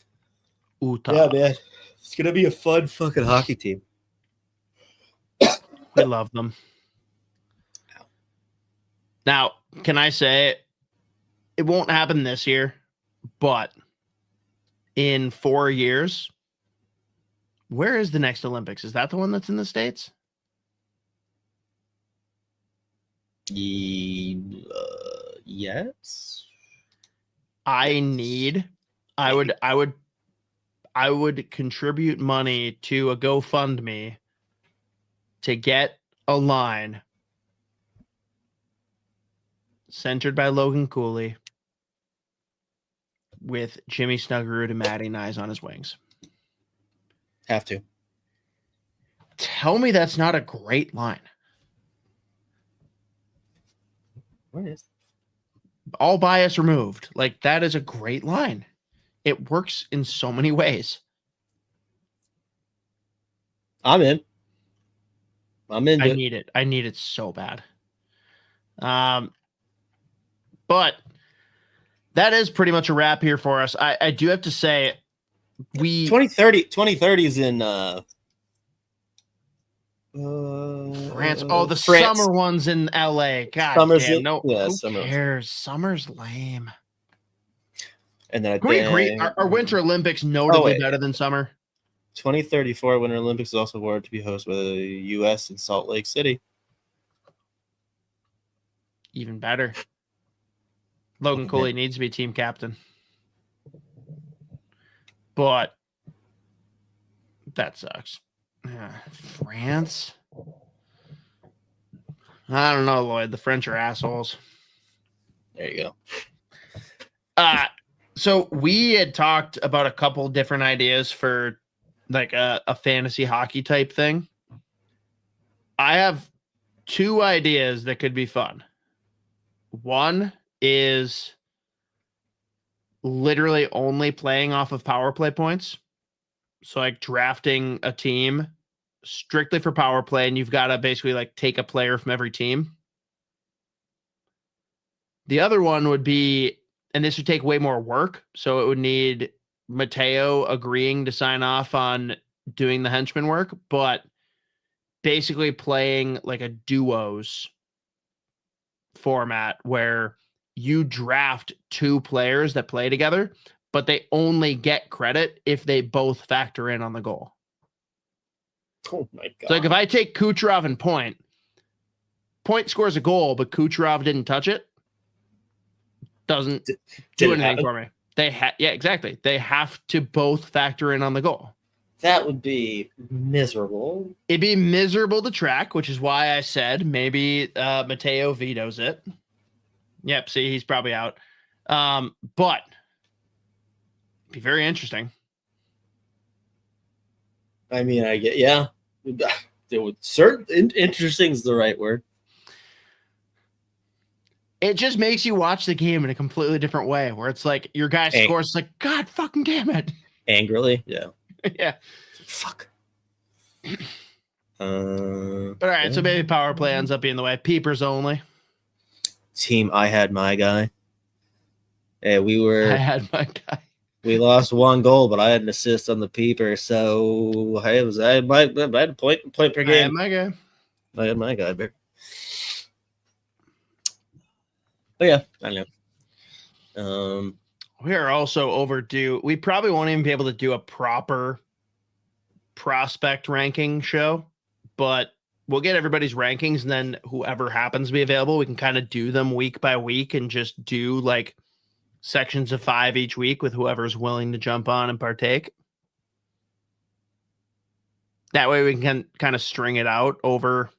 Utah. Yeah, man. It's going to be a fun fucking hockey team. We love them. Now, can I say it won't happen this year, but in 4 years, where is the next Olympics? Is that the one that's in the States? Yes. I would contribute money to a GoFundMe to get a line centered by Logan Cooley with Jimmy Snuggerud and Matty Nyes on his wings. Have to. Tell me that's not a great line. What is? All bias removed. Like, that is a great line. It works in so many ways. I'm in. I need it. I need it so bad. But that is pretty much a wrap here for us. I do have to say, 2030 is in France. Oh, the France. summer one's in LA. God Summer's damn, in- no, yeah, who summer. cares? Summer's lame. And then Can we agree? Are Winter Olympics notably wait. better than summer? 2034 Winter Olympics is also awarded to be hosted by the U.S. in Salt Lake City. Even better. Logan Cooley needs to be team captain. But that sucks. France? I don't know, Lloyd. The French are assholes. There you go. So we had talked about a couple different ideas for like a fantasy hockey type thing. I have two ideas that could be fun. One is literally only playing off of power play points. So like drafting a team strictly for power play, and you've got to basically like take a player from every team. The other one would be, and this would take way more work, so it would need Mateo agreeing to sign off on doing the henchman work, but basically playing like a duos format where you draft two players that play together, but they only get credit if they both factor in on the goal. Oh my God. So like if I take Kucherov and Point scores a goal, but Kucherov didn't touch it, doesn't do anything for me. Yeah, exactly. They have to both factor in on the goal. That would be miserable. It'd be miserable to track, which is why I said maybe Mateo vetoes it. Yep, see, he's probably out. But it'd be very interesting. I mean, I get, yeah. It would interesting is the right word. It just makes you watch the game in a completely different way, where it's like your guy scores, like, God fucking damn it. Angrily, yeah. Yeah. Fuck. But all right, so maybe power play ends up being the way. Peepers only. Team, I had my guy. Hey, I had my guy. We lost one goal, but I had an assist on the peeper, so I had a point per game. I had my guy. I had my guy, Bear. But yeah, I know. We are also overdue. We probably won't even be able to do a proper prospect ranking show, but we'll get everybody's rankings, and then whoever happens to be available, we can kind of do them week by week and just do like sections of 5 each week with whoever's willing to jump on and partake. That way we can kind of string it out over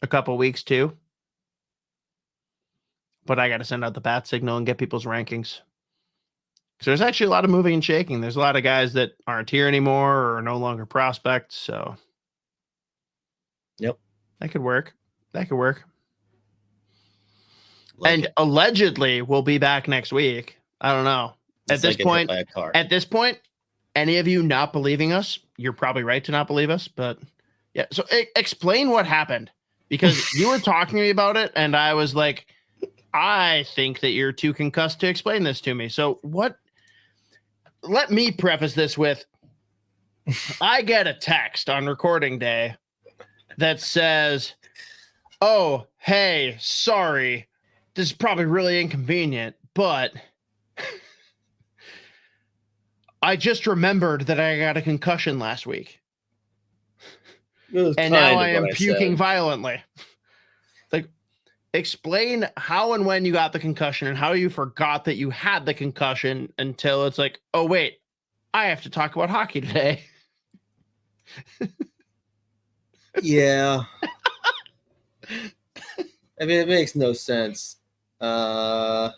a couple weeks too. But I got to send out the bat signal and get people's rankings. So there's actually a lot of moving and shaking. There's a lot of guys that aren't here anymore or are no longer prospects. So yep, that could work. And allegedly we'll be back next week. I don't know. At this point, any of you not believing us, you're probably right to not believe us. But yeah, so explain what happened, because you were talking to me about it, and I was like, I think that you're too concussed to explain this to me. So what? Let me preface this with, I get a text on recording day that says, "Oh, hey, sorry. This is probably really inconvenient, but I just remembered that I got a concussion last week. And now I am puking violently." Like, explain how and when you got the concussion and how you forgot that you had the concussion until it's like, oh, wait, I have to talk about hockey today. Yeah. I mean, it makes no sense. But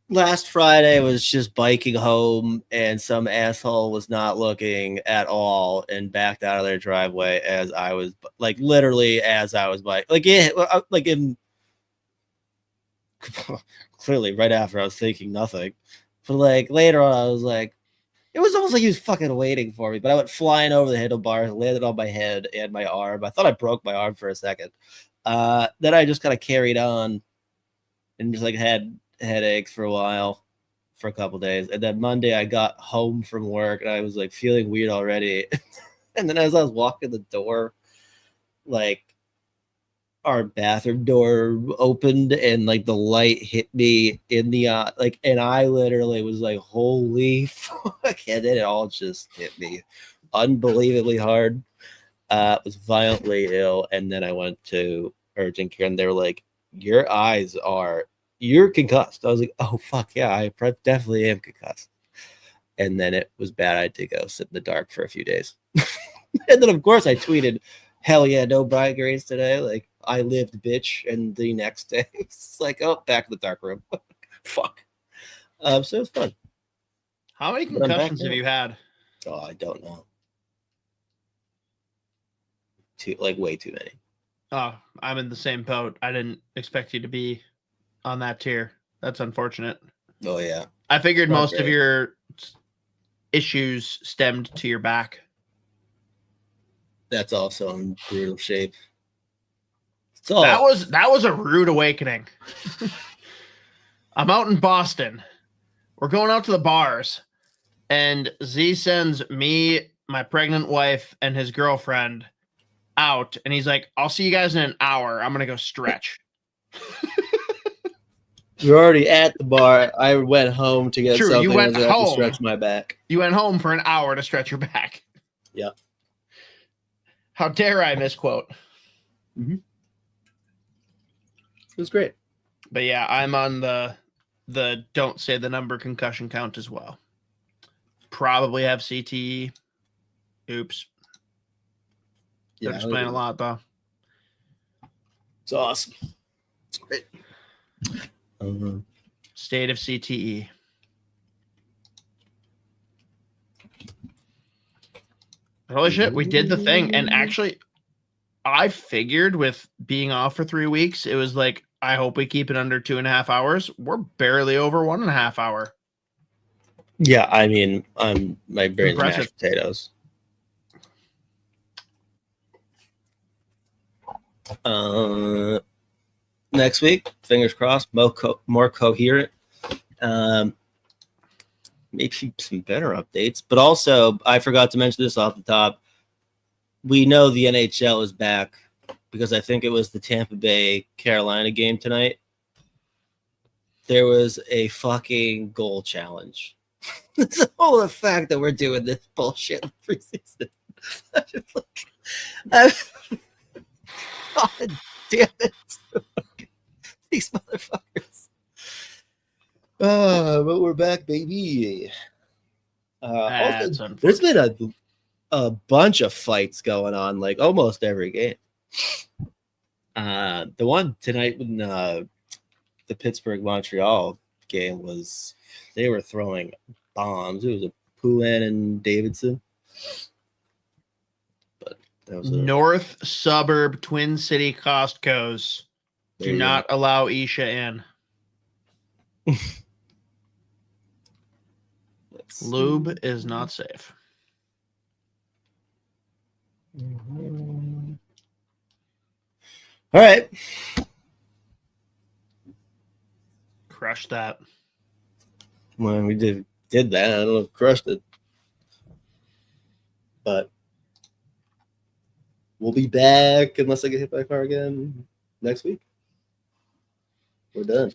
last Friday was just biking home, and some asshole was not looking at all and backed out of their driveway as I was, like, literally as I was biking. Clearly right after I was thinking nothing. But, like, later on, I was like, it was almost like he was fucking waiting for me. But I went flying over the handlebars, landed on my head and my arm. I thought I broke my arm for a second. Then I just kind of carried on. and just like had headaches for a while, for a couple days. And then Monday I got home from work and I was like feeling weird already. And then as I was walking the door, like our bathroom door opened and like the light hit me in the like, and I literally was like, holy fuck. And then it all just hit me unbelievably hard. I was violently ill, and then I went to urgent care and they were like, you're concussed. I was like, oh fuck yeah, I definitely am concussed. And then it was bad. I had to go sit in the dark for a few days. And then of course I tweeted, hell yeah, no Brian Grace today. Like, I lived, bitch. And the next day it's like, oh, back in the dark room. Fuck. So it was fun. How many concussions have you had? Oh, I don't know. Way too many. Oh, I'm in the same boat. I didn't expect you to be on that tier. That's unfortunate. Oh yeah. I figured most of your issues stemmed to your back. That's also in brutal shape. So that was a rude awakening. I'm out in Boston. We're going out to the bars, and Z sends me, my pregnant wife, and his girlfriend out, and he's like, I'll see you guys in an hour. I'm gonna go stretch. You're already at the bar. I went home to get something. You went home to stretch my back. You went home for an hour to stretch your back. Yeah. How dare I misquote? Mm-hmm. It was great. But yeah, I'm on the don't say the number concussion count as well. Probably have CTE. Oops. Yeah, They're just playing a lot though. It's awesome. It's great. State of CTE. Holy shit, we did the thing. And actually, I figured with being off for 3 weeks, it was like, I hope we keep it under 2.5 hours. We're barely over 1.5 hour. Yeah, I mean, my brain's mashed potatoes. Next week, fingers crossed, more coherent. Maybe some better updates, but also I forgot to mention this off the top. We know the NHL is back because I think it was the Tampa Bay Carolina game tonight. There was a fucking goal challenge. It's all the fact that we're doing this bullshit in preseason. God damn it. These motherfuckers. But we're back, baby. Also, there's been a bunch of fights going on, like almost every game. The one tonight when the Pittsburgh-Montreal game was, they were throwing bombs. It was a Poulin and Davidson. But that was North Suburb Twin City Costco's do not allow Isha in. Lube is not safe. All right. Crush that. Well, we did that. I don't know if crushed it. But we'll be back unless I get hit by a car again next week. We're done.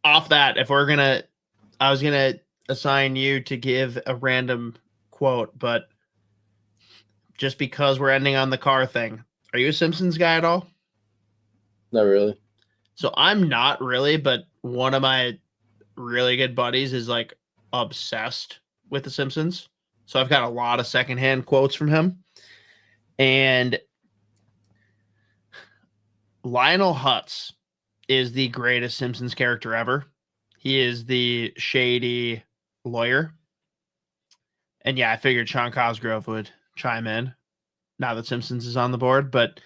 Off that, I was gonna assign you to give a random quote, but just because we're ending on the car thing, are you a Simpsons guy at all? Not really. So I'm not really, but one of my really good buddies is like obsessed with the Simpsons. So I've got a lot of secondhand quotes from him. And Lionel Hutz is the greatest Simpsons character ever. He is the shady lawyer. And yeah, I figured Sean Cosgrove would chime in now that Simpsons is on the board. But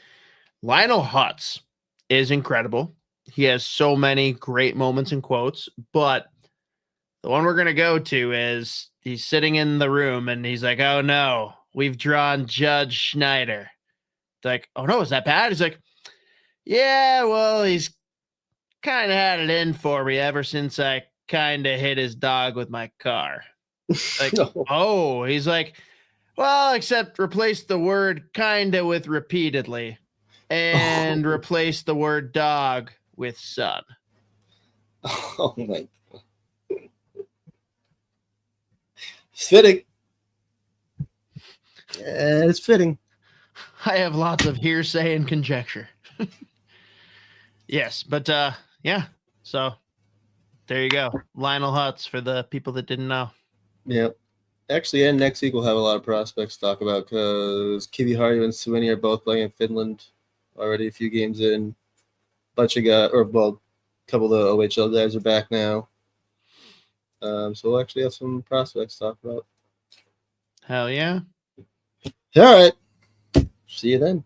Lionel Hutz is incredible. He has so many great moments and quotes. But the one we're going to go to is he's sitting in the room and he's like, oh no, we've drawn Judge Schneider. It's like, oh no, is that bad? He's like, yeah, well, he's kind of had it in for me ever since I kind of hit his dog with my car. Like, oh, he's like, well, except replace the word kind of with repeatedly and replace the word dog with son. Oh my God. It's fitting. It's fitting. I have lots of hearsay and conjecture. Yes, but yeah. So there you go. Lionel Hutz for the people that didn't know. Yep. Actually, and next week we'll have a lot of prospects to talk about because Kivi Harju and Sweeney are both playing in Finland already a few games in. Bunch of guys, or well, a couple of the OHL guys are back now. So we'll actually have some prospects to talk about. Hell yeah. All right. See you then.